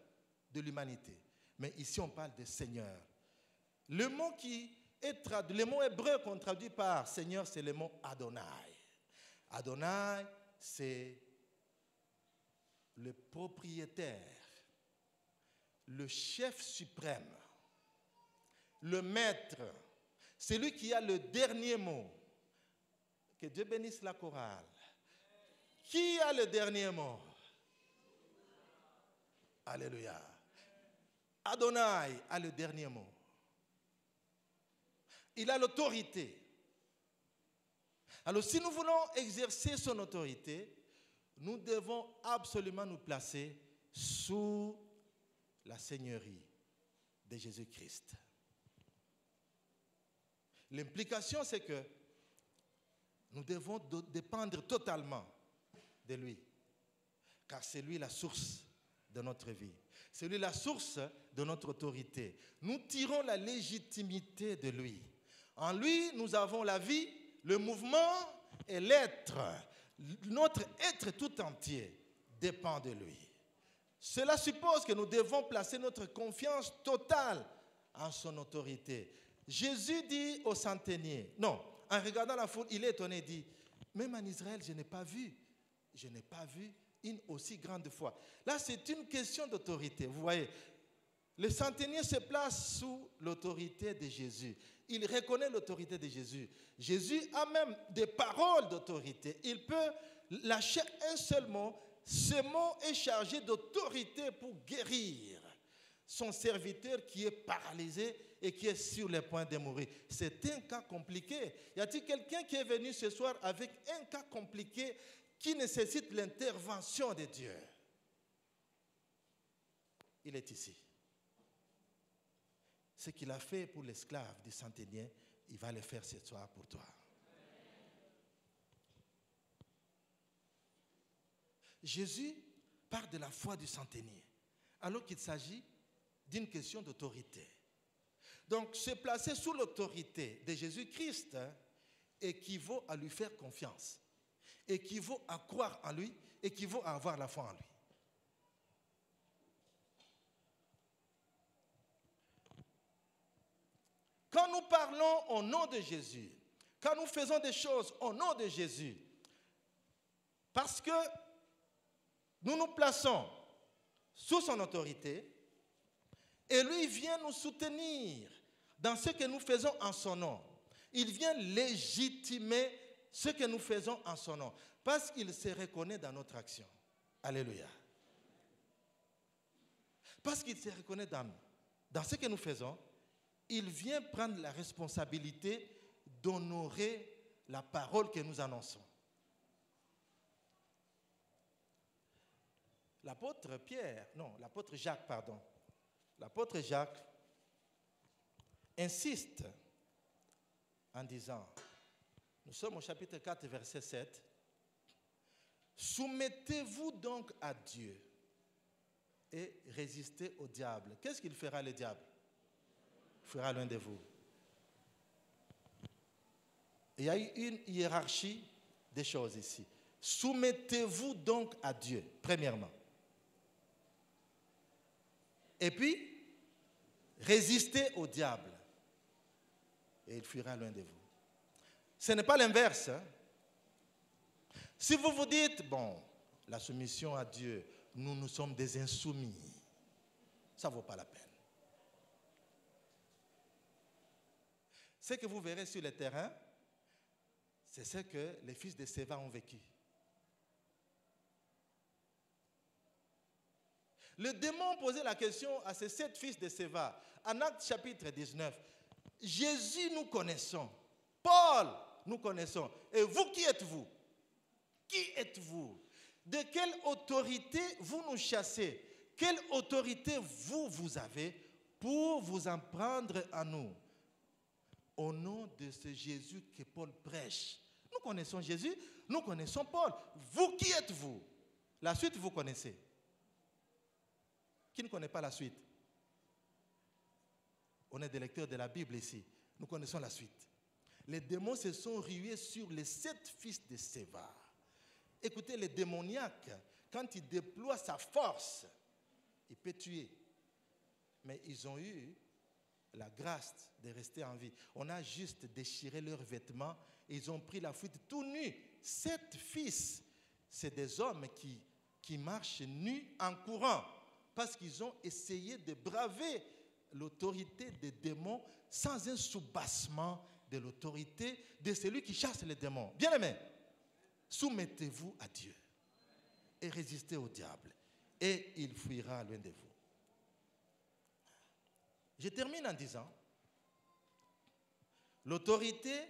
de l'humanité. Mais ici, on parle de Seigneur. Le mot le mot hébreu qu'on traduit par Seigneur, c'est le mot Adonai. Adonai, c'est le propriétaire, le chef suprême, le maître, celui qui a le dernier mot. Que Dieu bénisse la chorale. Qui a le dernier mot? Alléluia. Adonai a le dernier mot. Il a l'autorité. Alors si nous voulons exercer son autorité, nous devons absolument nous placer sous la seigneurie de Jésus-Christ. L'implication, c'est que nous devons dépendre totalement de lui, car c'est lui la source de notre vie. C'est lui la source de notre autorité. Nous tirons la légitimité de lui. En lui, nous avons la vie, le mouvement et l'être. Notre être tout entier dépend de lui. Cela suppose que nous devons placer notre confiance totale en son autorité. Jésus dit au centenier, non, en regardant la foule, il est étonné, il dit, même en Israël, je n'ai pas vu une aussi grande foi. Là, c'est une question d'autorité. Vous voyez, le centenier se place sous l'autorité de Jésus. Il reconnaît l'autorité de Jésus. Jésus a même des paroles d'autorité. Il peut lâcher un seul mot. Ce mot est chargé d'autorité pour guérir son serviteur qui est paralysé et qui est sur le point de mourir. C'est un cas compliqué. Y a-t-il quelqu'un qui est venu ce soir avec un cas compliqué qui nécessite l'intervention de Dieu? Il est ici. Ce qu'il a fait pour l'esclave du centenier, il va le faire ce soir pour toi. Jésus parle de la foi du centenier, alors qu'il s'agit d'une question d'autorité. Donc, se placer sous l'autorité de Jésus-Christ équivaut à lui faire confiance, équivaut à croire en lui, équivaut à avoir la foi en lui. Quand nous parlons au nom de Jésus, quand nous faisons des choses au nom de Jésus, parce que nous nous plaçons sous son autorité, et lui vient nous soutenir dans ce que nous faisons en son nom. Il vient légitimer ce que nous faisons en son nom, parce qu'il se reconnaît dans notre action. Alléluia. Parce qu'il se reconnaît dans ce que nous faisons, il vient prendre la responsabilité d'honorer la parole que nous annonçons. L'apôtre Jacques insiste en disant, nous sommes au chapitre 4, verset 7, « Soumettez-vous donc à Dieu et résistez au diable. » Qu'est-ce qu'il fera le diable? Il fera l'un de vous. Il y a eu une hiérarchie des choses ici. Soumettez-vous donc à Dieu, premièrement. Et puis, résistez au diable. Et il fuira l'un de vous. Ce n'est pas l'inverse. Hein? Si vous vous dites, bon, la soumission à Dieu, nous sommes des insoumis, ça ne vaut pas la peine. Ce que vous verrez sur le terrain, c'est ce que les fils de Séva ont vécu. Le démon posait la question à ces 7 fils de Séva. En Actes chapitre 19, Jésus nous connaissons, Paul nous connaissons. Et vous, qui êtes-vous? Qui êtes-vous? De quelle autorité vous nous chassez? Quelle autorité vous avez pour vous en prendre à nous. Au nom de ce Jésus que Paul prêche. Nous connaissons Jésus, nous connaissons Paul. Vous, qui êtes-vous? La suite, vous connaissez. Qui ne connaît pas la suite? On est des lecteurs de la Bible ici. Nous connaissons la suite. Les démons se sont rués sur les 7 fils de Séva. Écoutez, les démoniaques, quand il déploie sa force, il peut tuer. Mais ils ont eu la grâce de rester en vie. On a juste déchiré leurs vêtements et ils ont pris la fuite tout nus. 7 fils, c'est des hommes qui marchent nus en courant parce qu'ils ont essayé de braver l'autorité des démons sans un soubassement de l'autorité de celui qui chasse les démons. Bien-aimés, soumettez-vous à Dieu et résistez au diable et il fuira loin de vous. Je termine en disant, l'autorité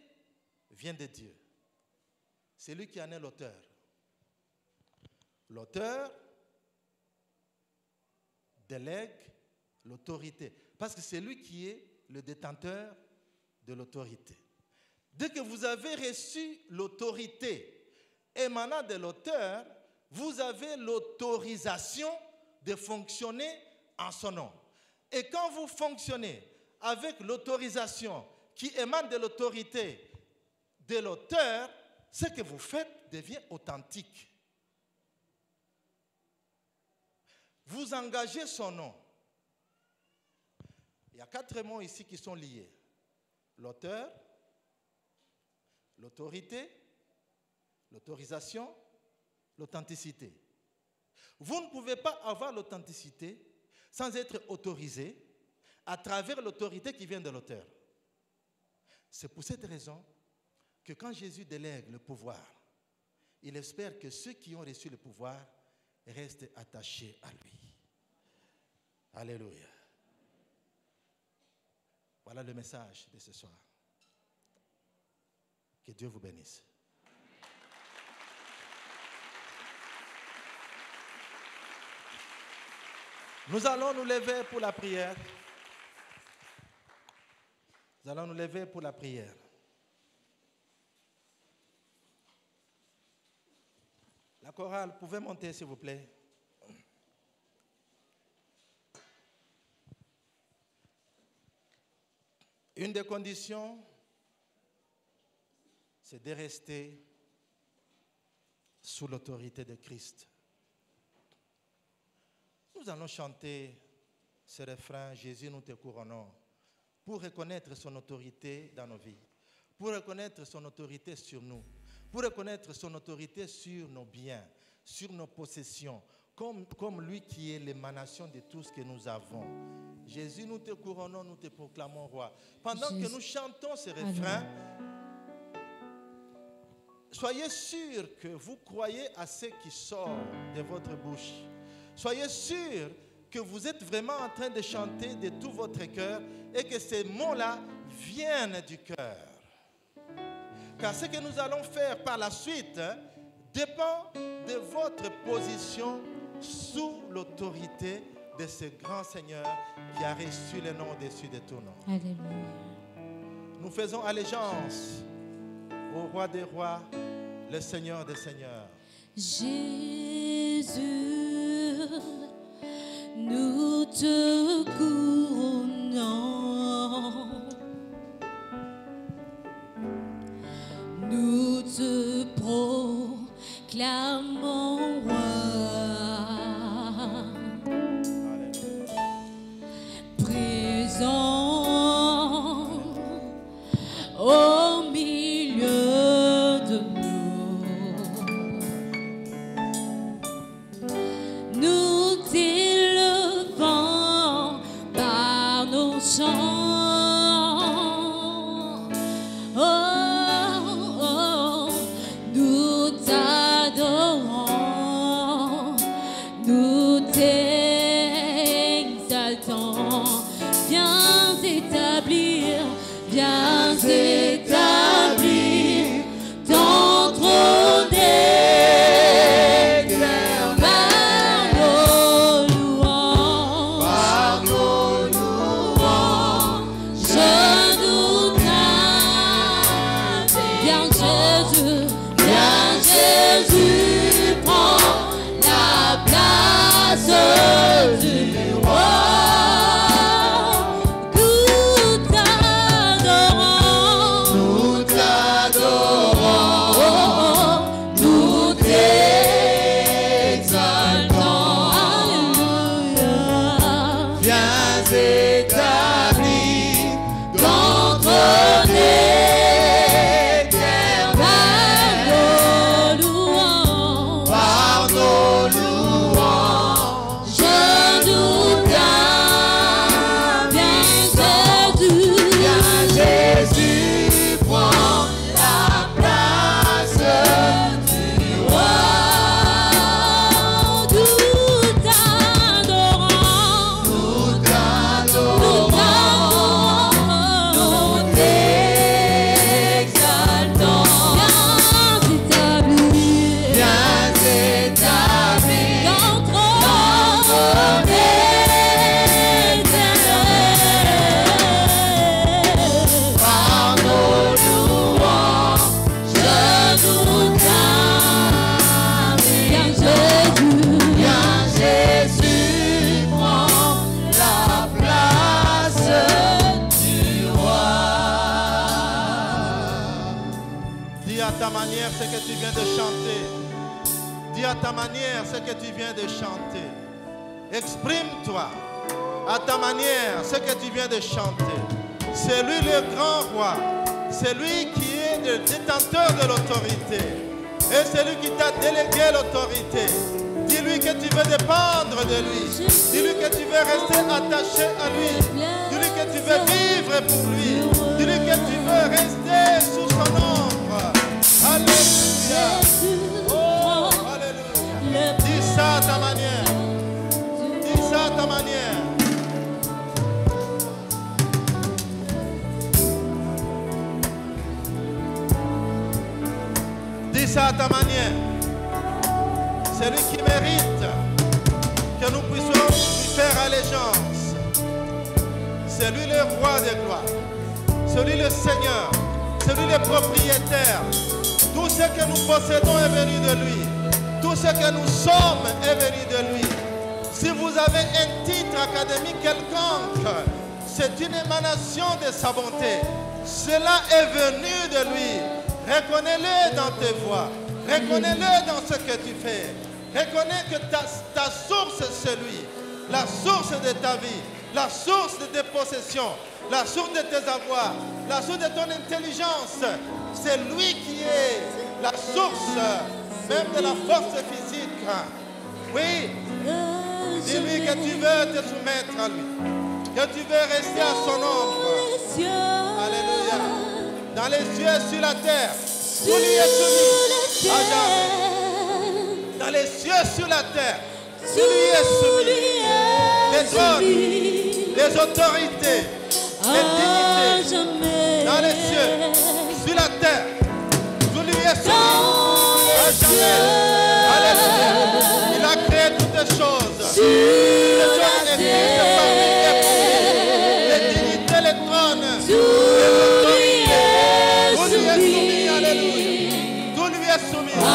vient de Dieu. C'est lui qui en est l'auteur. L'auteur délègue l'autorité. Parce que c'est lui qui est le détenteur de l'autorité. Dès que vous avez reçu l'autorité émanant de l'auteur, vous avez l'autorisation de fonctionner en son nom. Et quand vous fonctionnez avec l'autorisation qui émane de l'autorité de l'auteur, ce que vous faites devient authentique. Vous engagez son nom. Il y a 4 mots ici qui sont liés. L'auteur, l'autorité, l'autorisation, l'authenticité. Vous ne pouvez pas avoir l'authenticité sans être autorisé à travers l'autorité qui vient de l'auteur. C'est pour cette raison que quand Jésus délègue le pouvoir, il espère que ceux qui ont reçu le pouvoir restent attachés à lui. Alléluia. Voilà le message de ce soir. Que Dieu vous bénisse. Nous allons nous lever pour la prière. Nous allons nous lever pour la prière. La chorale, pouvez monter s'il vous plaît. Une des conditions, c'est de rester sous l'autorité de Christ. Nous allons chanter ce refrain, Jésus, nous te couronnons, pour reconnaître son autorité dans nos vies, pour reconnaître son autorité sur nous, pour reconnaître son autorité sur nos biens, sur nos possessions, comme lui qui est l'émanation de tout ce que nous avons. Jésus, nous te couronnons, nous te proclamons roi. Pendant que nous chantons ce refrain, soyez sûrs que vous croyez à ce qui sort de votre bouche. Soyez sûrs que vous êtes vraiment en train de chanter de tout votre cœur et que ces mots-là viennent du cœur. Car ce que nous allons faire par la suite dépend de votre position sous l'autorité de ce grand Seigneur qui a reçu le nom au-dessus de tout nom. Alléluia. Nous faisons allégeance au roi des rois, le Seigneur des seigneurs. Jésus, nous te couronnons, nous te proclamons roi, présent au milieu de nous. Nous t'élevons par nos chants. Oh, oh, nous t'adorons. ta manière ce que tu viens de chanter. Dis à ta manière ce que tu viens de chanter. Exprime-toi à ta manière ce que tu viens de chanter. C'est lui le grand roi. C'est lui qui est le détenteur de l'autorité. Et c'est lui qui t'a délégué l'autorité. Dis-lui que tu veux dépendre de lui. Dis-lui que tu veux rester attaché à lui. Dis-lui que tu veux vivre pour lui. Dis-lui que tu veux rester sous son ombre. Alléluia. Oh, alléluia. Dis ça à ta manière. Dis ça à ta manière. Dis ça à ta manière. C'est lui qui mérite que nous puissions lui faire allégeance. C'est lui le roi des gloires. C'est lui le Seigneur. C'est lui le propriétaire. Tout ce que nous possédons est venu de lui. Tout ce que nous sommes est venu de lui. Si vous avez un titre académique quelconque, c'est une émanation de sa bonté. Cela est venu de lui. Reconnais-le dans tes voix. Reconnais-le dans ce que tu fais. Reconnais que ta source c'est lui. La source de ta vie. La source de tes possessions. La source de tes avoirs. La source de ton intelligence. C'est lui qui est la source même de la force physique. Oui. Dis-lui que tu veux te soumettre à lui. Que tu veux rester à son ombre. Alléluia. Dans les cieux et sur la terre. Tout lui est soumis. À jamais. Dans les cieux sur la terre. Tout lui est soumis. Les trônes, les autorités, les dignités. Dans les cieux, sur la terre. Tout lui est soumis. À jamais. Alléluia. Il a créé toutes les choses. Les choses existent parmi les dignités, les trônes, les autorités. Tout lui est soumis. Alléluia. Tout lui est soumis. À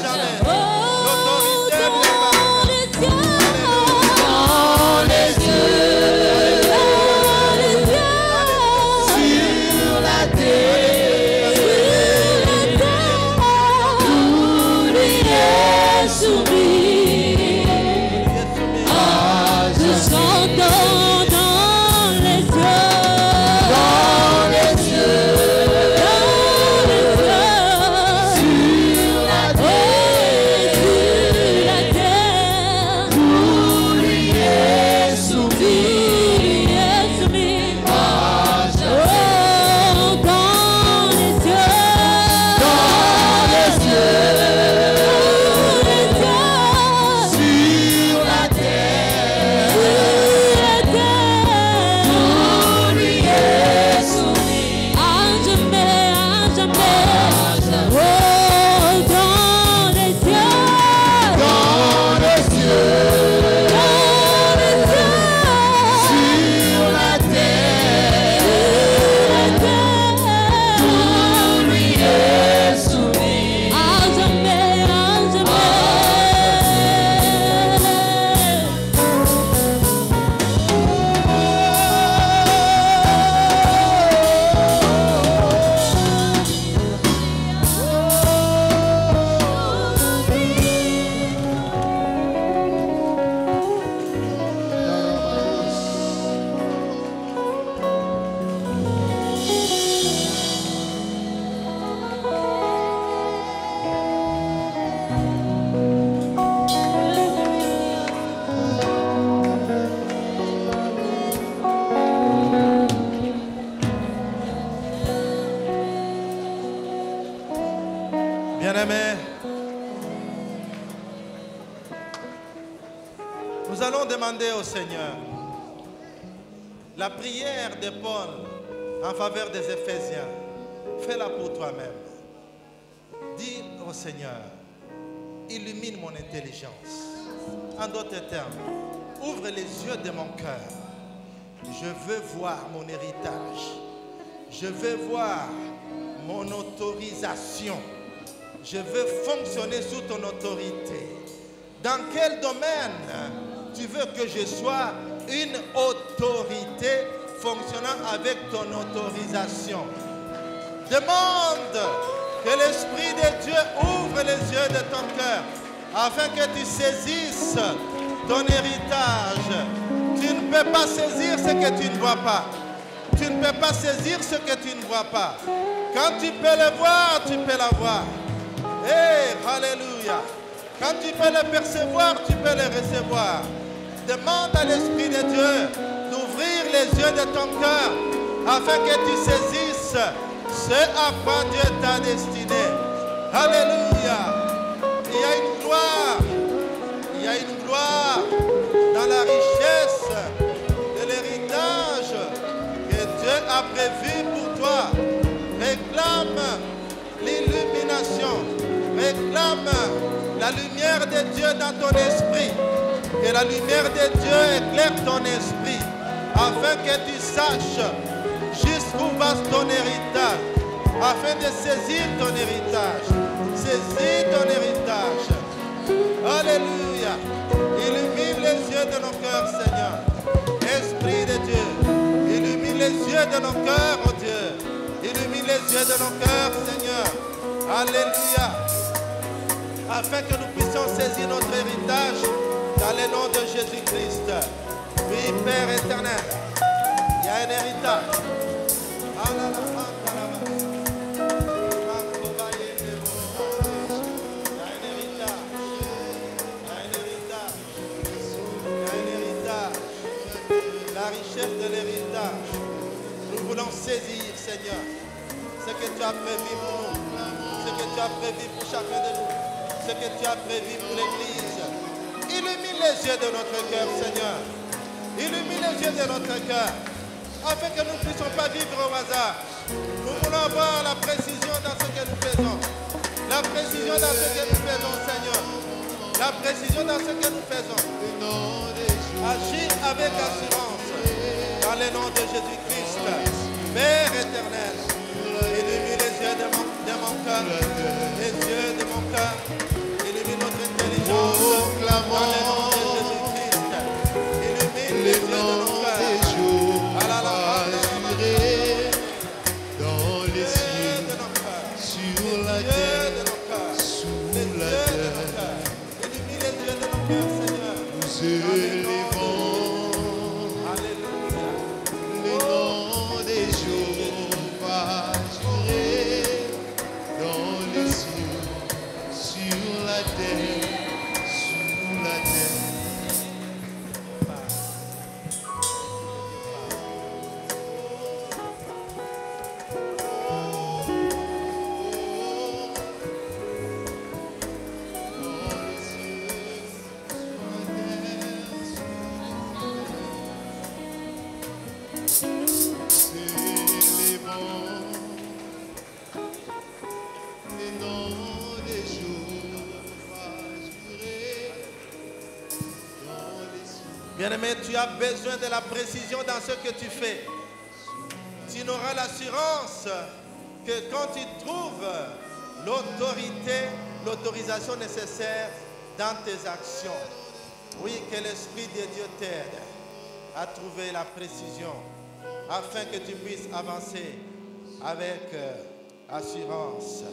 jamais. L'autorité est bien Dans les cieux, sur la terre, tout lui est soumis. Je chante dans les cieux, sur la terre, tout lui est soumis. Oh, dans les cieux, sur la terre, tout lui est soumis. À jamais, à jamais. Oh, dans les cieux, sur la terre, tout lui est soumis. À jamais, à jamais. Bien-aimés, nous allons demander au Seigneur la prière de Paul en faveur des Éphésiens. Fais-la pour toi-même. Dis au Seigneur, illumine mon intelligence. En d'autres termes, ouvre les yeux de mon cœur. Je veux voir mon héritage. Je veux voir mon autorisation. Je veux fonctionner sous ton autorité. Dans quel domaine tu veux que je sois une autorité fonctionnant avec ton autorisation? Demande Que l'Esprit de Dieu ouvre les yeux de ton cœur afin que tu saisisses ton héritage. Tu ne peux pas saisir ce que tu ne vois pas. Tu ne peux pas saisir ce que tu ne vois pas. Quand tu peux le voir, tu peux l'avoir. Hey, alléluia. Quand tu peux le percevoir, tu peux le recevoir. Demande à l'Esprit de Dieu d'ouvrir les yeux de ton cœur afin que tu saisisses ce à quoi Dieu t'a destiné. Alléluia. Il y a une gloire. Il y a une gloire dans la richesse de l'héritage que Dieu a prévu pour toi. Réclame l'illumination. Réclame la lumière de Dieu dans ton esprit. Que la lumière de Dieu éclaire ton esprit afin que tu saches jusqu'où va ton héritage, afin de saisir ton héritage. Saisis ton héritage. Alléluia. Illumine les yeux de nos cœurs, Seigneur. Esprit de Dieu, illumine les yeux de nos cœurs, oh Dieu. Illumine les yeux de nos cœurs, Seigneur. Alléluia. Afin que nous puissions saisir notre héritage dans le nom de Jésus-Christ. Oui, Père éternel, il y a un héritage. La richesse de l'héritage. Nous voulons saisir, Seigneur, ce que tu as prévu pour nous, ce que tu as prévu pour chacun de nous, ce que tu as prévu pour l'Église. Illumine les yeux de notre cœur, Seigneur. Illumine les yeux de notre cœur, afin que nous ne puissions pas vivre au hasard. Nous voulons avoir la précision dans ce que nous faisons. La précision dans ce que nous faisons, Seigneur. La précision dans ce que nous faisons. Agis avec assurance dans le nom de Jésus-Christ. Père éternel, illumine les yeux de mon cœur, les yeux de mon cœur, illumine notre intelligence dans le nom de Jésus-Christ. Illumine les yeux de nos cœurs. Dans les cieux, sur la terre, sous la terre, illumine les yeux de nos cœurs, Seigneur. nous élevons le nom de Jéhovah Jireh. Dans les cieux, sur la terre, sous la terre. Bien-aimé, tu as besoin de la précision dans ce que tu fais. Tu n'auras l'assurance que quand tu trouves l'autorisation nécessaire dans tes actions. Oui, que l'Esprit de Dieu t'aide à trouver la précision afin que tu puisses avancer avec assurance.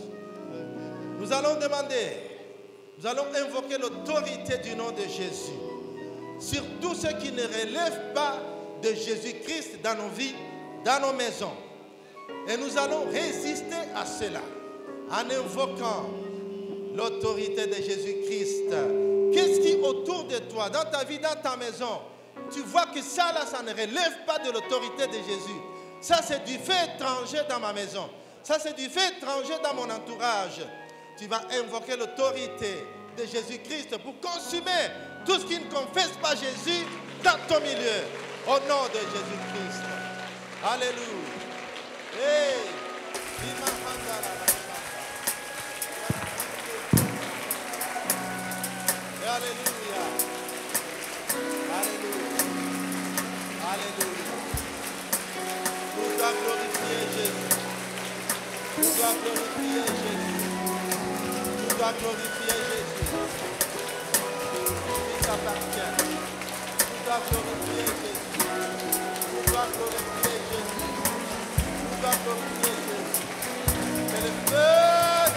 Nous allons invoquer l'autorité du nom de Jésus sur tout ce qui ne relève pas de Jésus-Christ dans nos vies, dans nos maisons. Et nous allons résister à cela en invoquant l'autorité de Jésus-Christ. Qu'est-ce qui autour de toi, dans ta vie, dans ta maison, tu vois que ça là, ça ne relève pas de l'autorité de Jésus. Ça c'est du fait étranger dans ma maison. Ça c'est du fait étranger dans mon entourage. Tu vas invoquer l'autorité de Jésus-Christ pour consumer tout ce qui ne confesse pas Jésus dans ton milieu. Au nom de Jésus-Christ. Alléluia. Hey. Alléluia. Alléluia. Alléluia. Nous dois glorifier Jésus. Nous dois glorifier Jésus. Nous dois glorifier Jésus. Il t'appartient. Nous dois glorifier Jésus. Nous dois glorifier Jésus. Nous dois glorifier Jésus. Que le feu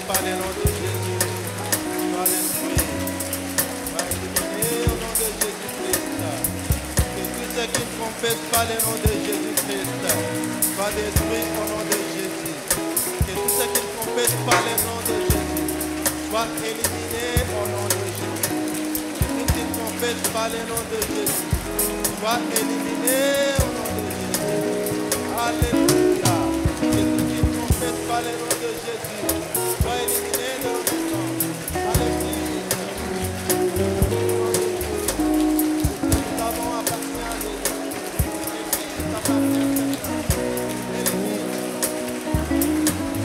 par le nom de Jésus. Sois détruit. Sois éliminé au nom de Jésus-Christ. Que tout ce qui confesse par le nom de Jésus-Christ soit détruit au nom de Jésus. Que tout ce qui confesse par le nom de Jésus soit éliminé au nom de Jésus. Que tout ce qui confesse par le nom de Jésus soit éliminé au nom de Jésus. Alléluia. Que tout ce qui confesse par le nom de Jésus soit éliminé de nos maisons. Alléluia. Nous avons appartenu à Jésus. L'église appartient à Seigneur.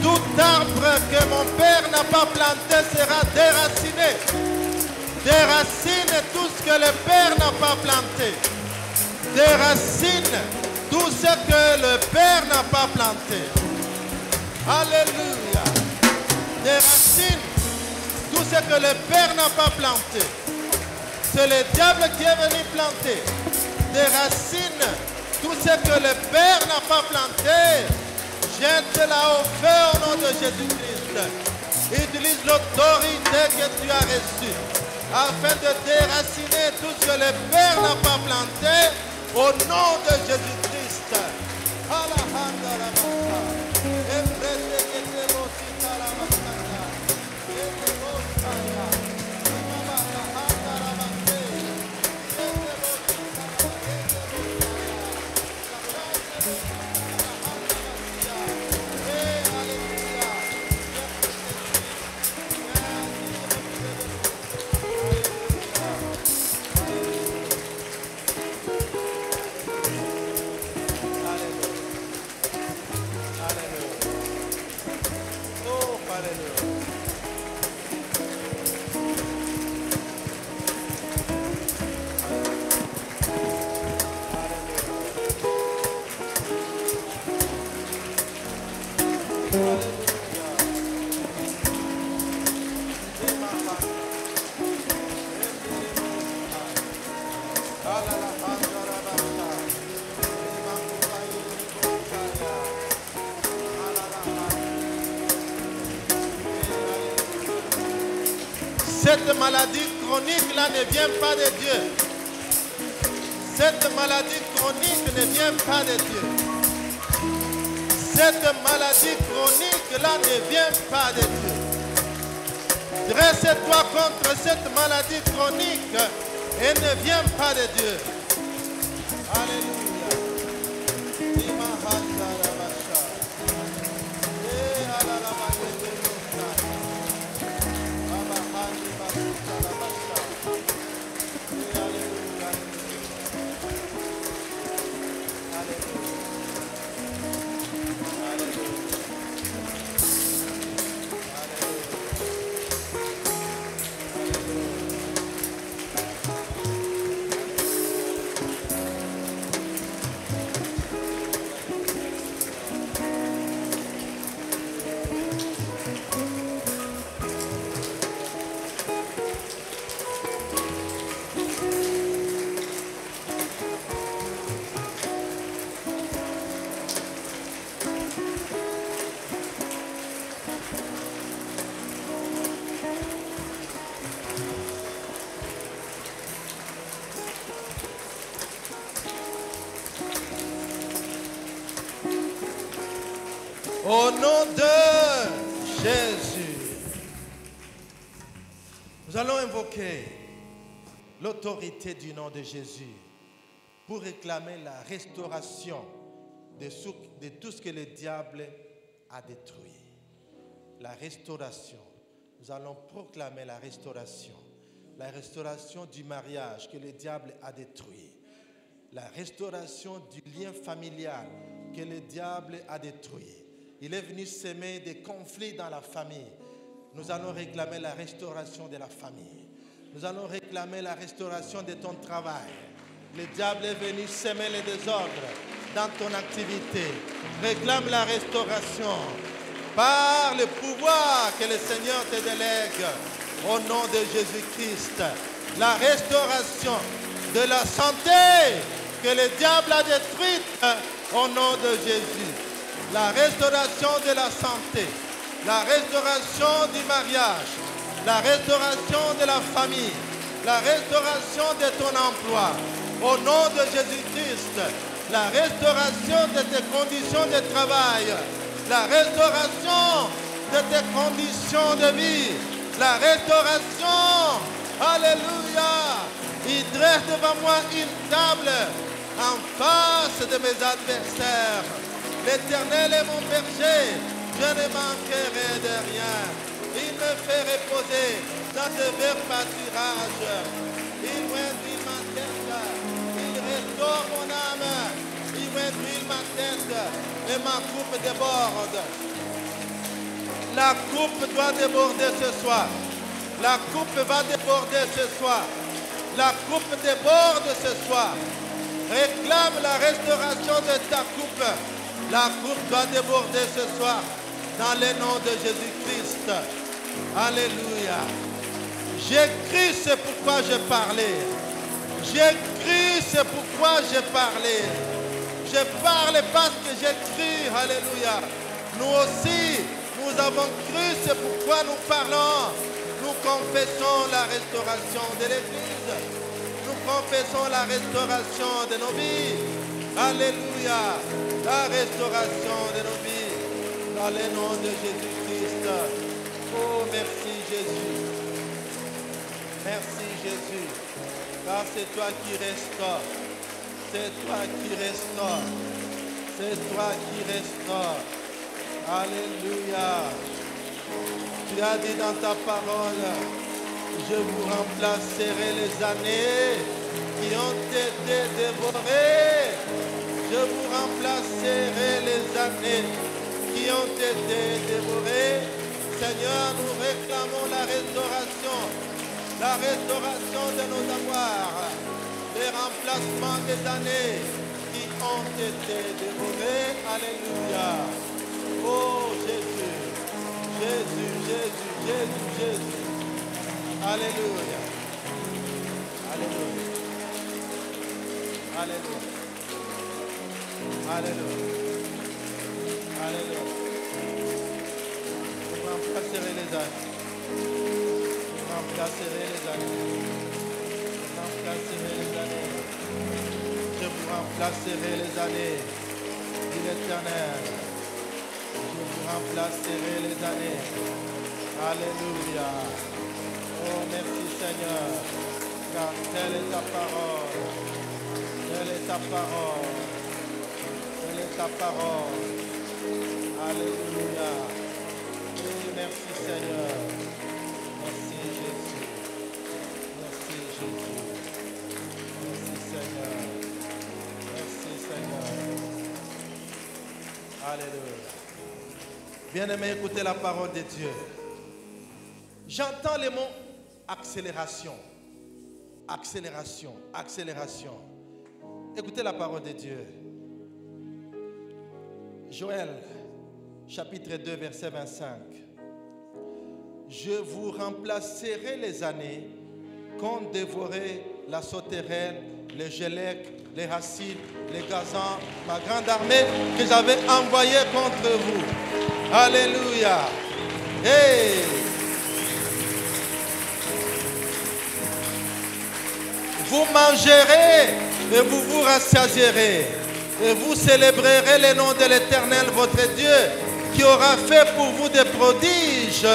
Tout arbre que mon Père n'a pas planté sera déraciné. Déracine tout ce que le Père n'a pas planté. Déracine tout ce que le Père n'a pas planté. Alléluia. Déracine tout ce que le Père n'a pas planté. C'est le diable qui est venu planter. Déracine tout ce que le Père n'a pas planté. Jette-la au feu au nom de Jésus-Christ. Utilise l'autorité que tu as reçue afin de déraciner tout ce que le Père n'a pas planté au nom de Jésus-Christ. Cette maladie chronique-là ne vient pas de Dieu. Cette maladie chronique ne vient pas de Dieu. Cette maladie chronique-là ne vient pas de Dieu. Dresse-toi contre cette maladie chronique et ne vient pas de Dieu. Alléluia. Au nom de Jésus, nous allons invoquer l'autorité du nom de Jésus pour réclamer la restauration de tout ce que le diable a détruit. La restauration. Nous allons proclamer la restauration du mariage que le diable a détruit. La restauration du lien familial que le diable a détruit. Il est venu semer des conflits dans la famille. Nous allons réclamer la restauration de la famille. Nous allons réclamer la restauration de ton travail. Le diable est venu semer les désordres dans ton activité. Réclame la restauration par le pouvoir que le Seigneur te délègue au nom de Jésus-Christ. La restauration de la santé que le diable a détruite au nom de Jésus. La restauration de la santé la restauration du mariage, la restauration de la famille, la restauration de ton emploi. Au nom de Jésus-Christ, la restauration de tes conditions de travail, la restauration de tes conditions de vie, la restauration, alléluia. Il dresse devant moi une table en face de mes adversaires. L'Éternel est mon berger, je ne manquerai de rien. Il me fait reposer dans de verts pâturages. Il m'induit ma tête, il restaure mon âme. Il m'induit ma tête et ma coupe déborde. La coupe doit déborder ce soir. La coupe va déborder ce soir. La coupe déborde ce soir. Réclame la restauration de ta coupe. La coupe doit déborder ce soir. Dans le nom de Jésus-Christ. Alléluia. J'écris, c'est pourquoi je parlais. J'écris, c'est pourquoi je parlais. Je parle parce que j'écris. Alléluia. Nous aussi, nous avons cru, c'est pourquoi nous parlons. Nous confessons la restauration de l'Église. Nous confessons la restauration de nos vies. Alléluia. La restauration de nos vies. Dans le nom de Jésus-Christ. Oh, merci Jésus. Merci Jésus. Car c'est toi qui restaures. C'est toi qui restaures. C'est toi qui restaures. Alléluia. Tu as dit dans ta parole, je vous remplacerai les années qui ont été dévorées. Je vous remplacerai les années qui ont été dévorées. Seigneur, nous réclamons la restauration de nos avoirs, le remplacement des années qui ont été dévorées. Alléluia. Oh Jésus, Jésus, Jésus, Jésus, Jésus. Alléluia. Alléluia. Alléluia. Alléluia. Alléluia. Je remplacerai les années. Je remplacerai les années. Je remplacerai les années. Je vous remplacerai les années. Dit l'Éternel. Je vous remplacerai les années. Alléluia. Oh, merci Seigneur. Car telle est ta parole. Telle est ta parole. Telle est ta parole. Alléluia. Et merci Seigneur. Merci Jésus. Merci Jésus. Merci Seigneur. Merci Seigneur. Alléluia. Bien-aimés, écoutez la parole de Dieu. J'entends les mots accélération. Accélération. Accélération. Écoutez la parole de Dieu. Joël, chapitre 2, verset 25. Je vous remplacerai les années qu'ont dévoré la sauterelle, les gélèques, les racines, les gazans, ma grande armée que j'avais envoyée contre vous. Alléluia. Hey. Vous mangerez et vous vous rassasierez. Et vous célébrerez le nom de l'Éternel, votre Dieu, qui aura fait pour vous des prodiges.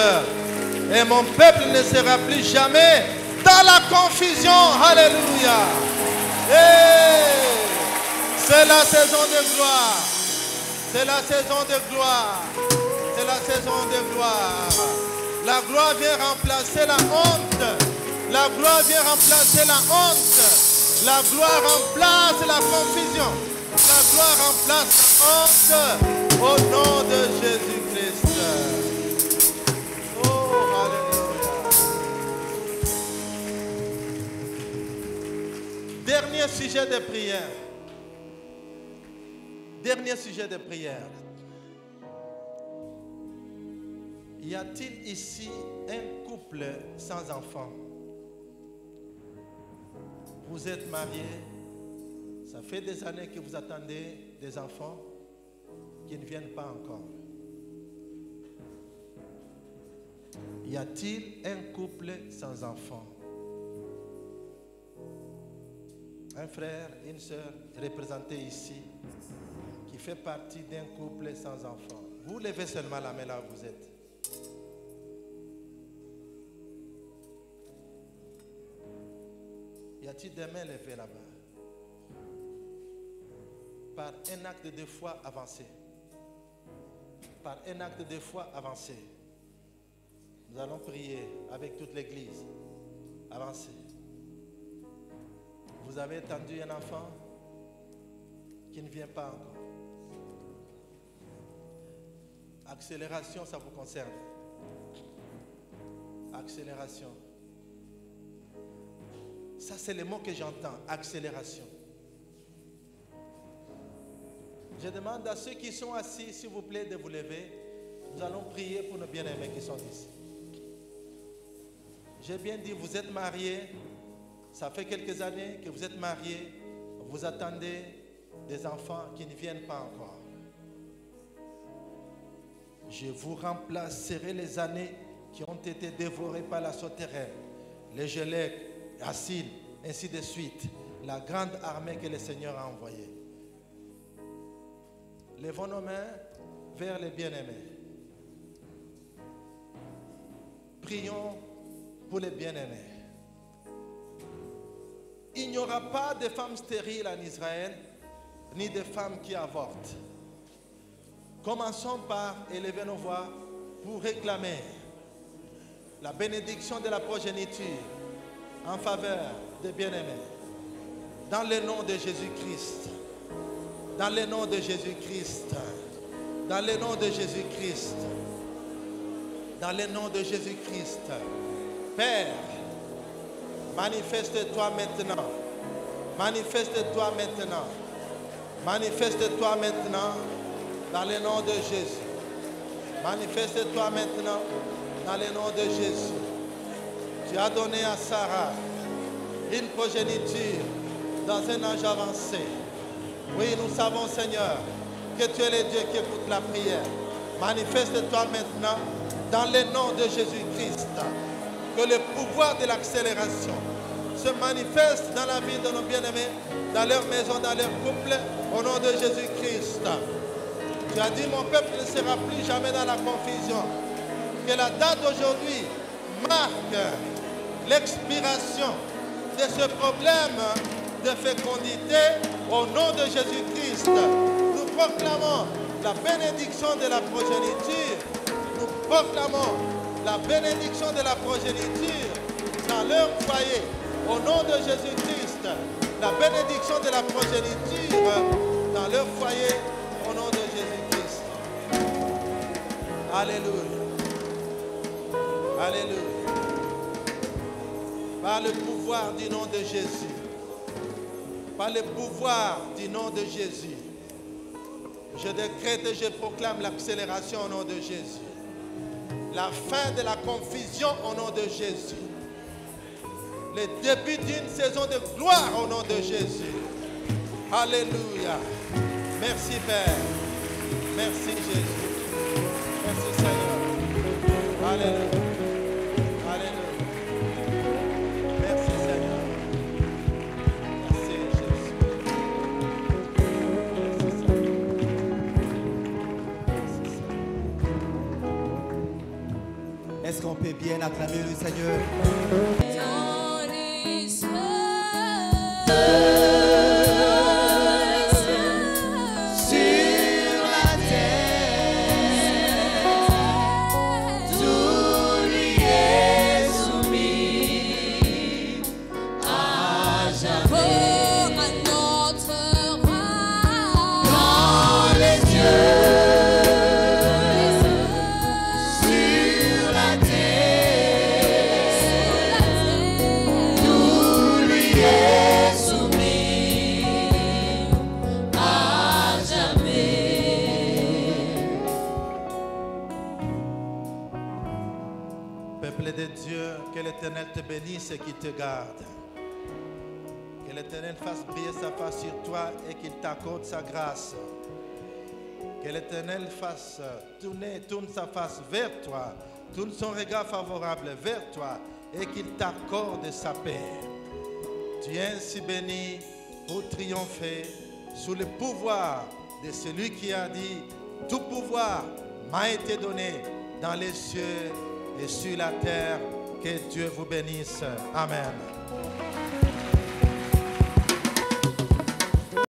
Et mon peuple ne sera plus jamais dans la confusion. Alléluia. Hey. C'est la saison de gloire. C'est la saison de gloire. C'est la saison de gloire. La gloire vient remplacer la honte. La gloire vient remplacer la honte. La gloire remplace la confusion. La gloire remplace la honte. Au nom de Jésus-Christ. Oh, alléluia. Dernier sujet de prière. Dernier sujet de prière. Y a-t-il ici un couple sans enfant? Vous êtes mariés, ça fait des années que vous attendez des enfants qui ne viennent pas encore. a-t-il un couple sans enfant? Un frère, une sœur représentés ici qui fait partie d'un couple sans enfant. Vous levez seulement la main là où vous êtes. Y a-t-il des mains levées là-bas? Par un acte de foi avancé. Par un acte de foi avancé. Nous allons prier avec toute l'église. Avancez. Vous avez attendu un enfant qui ne vient pas encore. Accélération, ça vous concerne. Accélération. Ça, c'est le mot que j'entends. Accélération. Je demande à ceux qui sont assis, s'il vous plaît, de vous lever. Nous allons prier pour nos bien-aimés qui sont ici. J'ai bien dit, vous êtes mariés. Ça fait quelques années que vous êtes mariés. Vous attendez des enfants qui ne viennent pas encore. Je vous remplacerai les années qui ont été dévorées par la souterraine, les gelèques, Assine, ainsi de suite. La grande armée que le Seigneur a envoyée. Levons nos mains vers les bien-aimés. Prions pour les bien-aimés. Il n'y aura pas de femmes stériles en Israël, ni de femmes qui avortent. Commençons par élever nos voix pour réclamer la bénédiction de la progéniture en faveur des bien-aimés. Dans le nom de Jésus-Christ. Dans le nom de Jésus-Christ. Dans le nom de Jésus-Christ. Dans le nom de Jésus-Christ. Père, manifeste-toi maintenant. Manifeste-toi maintenant. Manifeste-toi maintenant dans le nom de Jésus. Manifeste-toi maintenant dans le nom de Jésus. Tu as donné à Sarah une progéniture dans un âge avancé. Oui, nous savons, Seigneur, que tu es le Dieu qui écoute la prière. Manifeste-toi maintenant dans le nom de Jésus-Christ. Que le pouvoir de l'accélération se manifeste dans la vie de nos bien-aimés, dans leur maison, dans leur couple, au nom de Jésus-Christ. Tu as dit, mon peuple ne sera plus jamais dans la confusion. Que la date d'aujourd'hui marque l'expiration de ce problème de fécondité au nom de Jésus-Christ. Nous proclamons la bénédiction de la progéniture. Nous proclamons la bénédiction de la progéniture dans leur foyer au nom de Jésus-Christ. La bénédiction de la progéniture dans leur foyer au nom de Jésus-Christ. Alléluia. Alléluia. Par le pouvoir du nom de Jésus. Par le pouvoir du nom de Jésus. Je décrète et je proclame l'accélération au nom de Jésus. La fin de la confusion au nom de Jésus. Le début d'une saison de gloire au nom de Jésus. Alléluia. Merci Père. Merci Jésus. Merci Seigneur. Alléluia. Alléluia. Merci Seigneur. Merci Jésus. Merci Seigneur. Est-ce qu'on peut bien acclamer le Seigneur? Que l'Éternel te bénisse et qu'il te garde. Que l'Éternel fasse briller sa face sur toi et qu'il t'accorde sa grâce. Que l'Éternel fasse tourne sa face vers toi tourne son regard favorable vers toi et qu'il t'accorde sa paix. Tu es ainsi béni pour triompher sous le pouvoir de celui qui a dit « Tout pouvoir m'a été donné dans les cieux et sur la terre. » Que Dieu vous bénisse. Amen.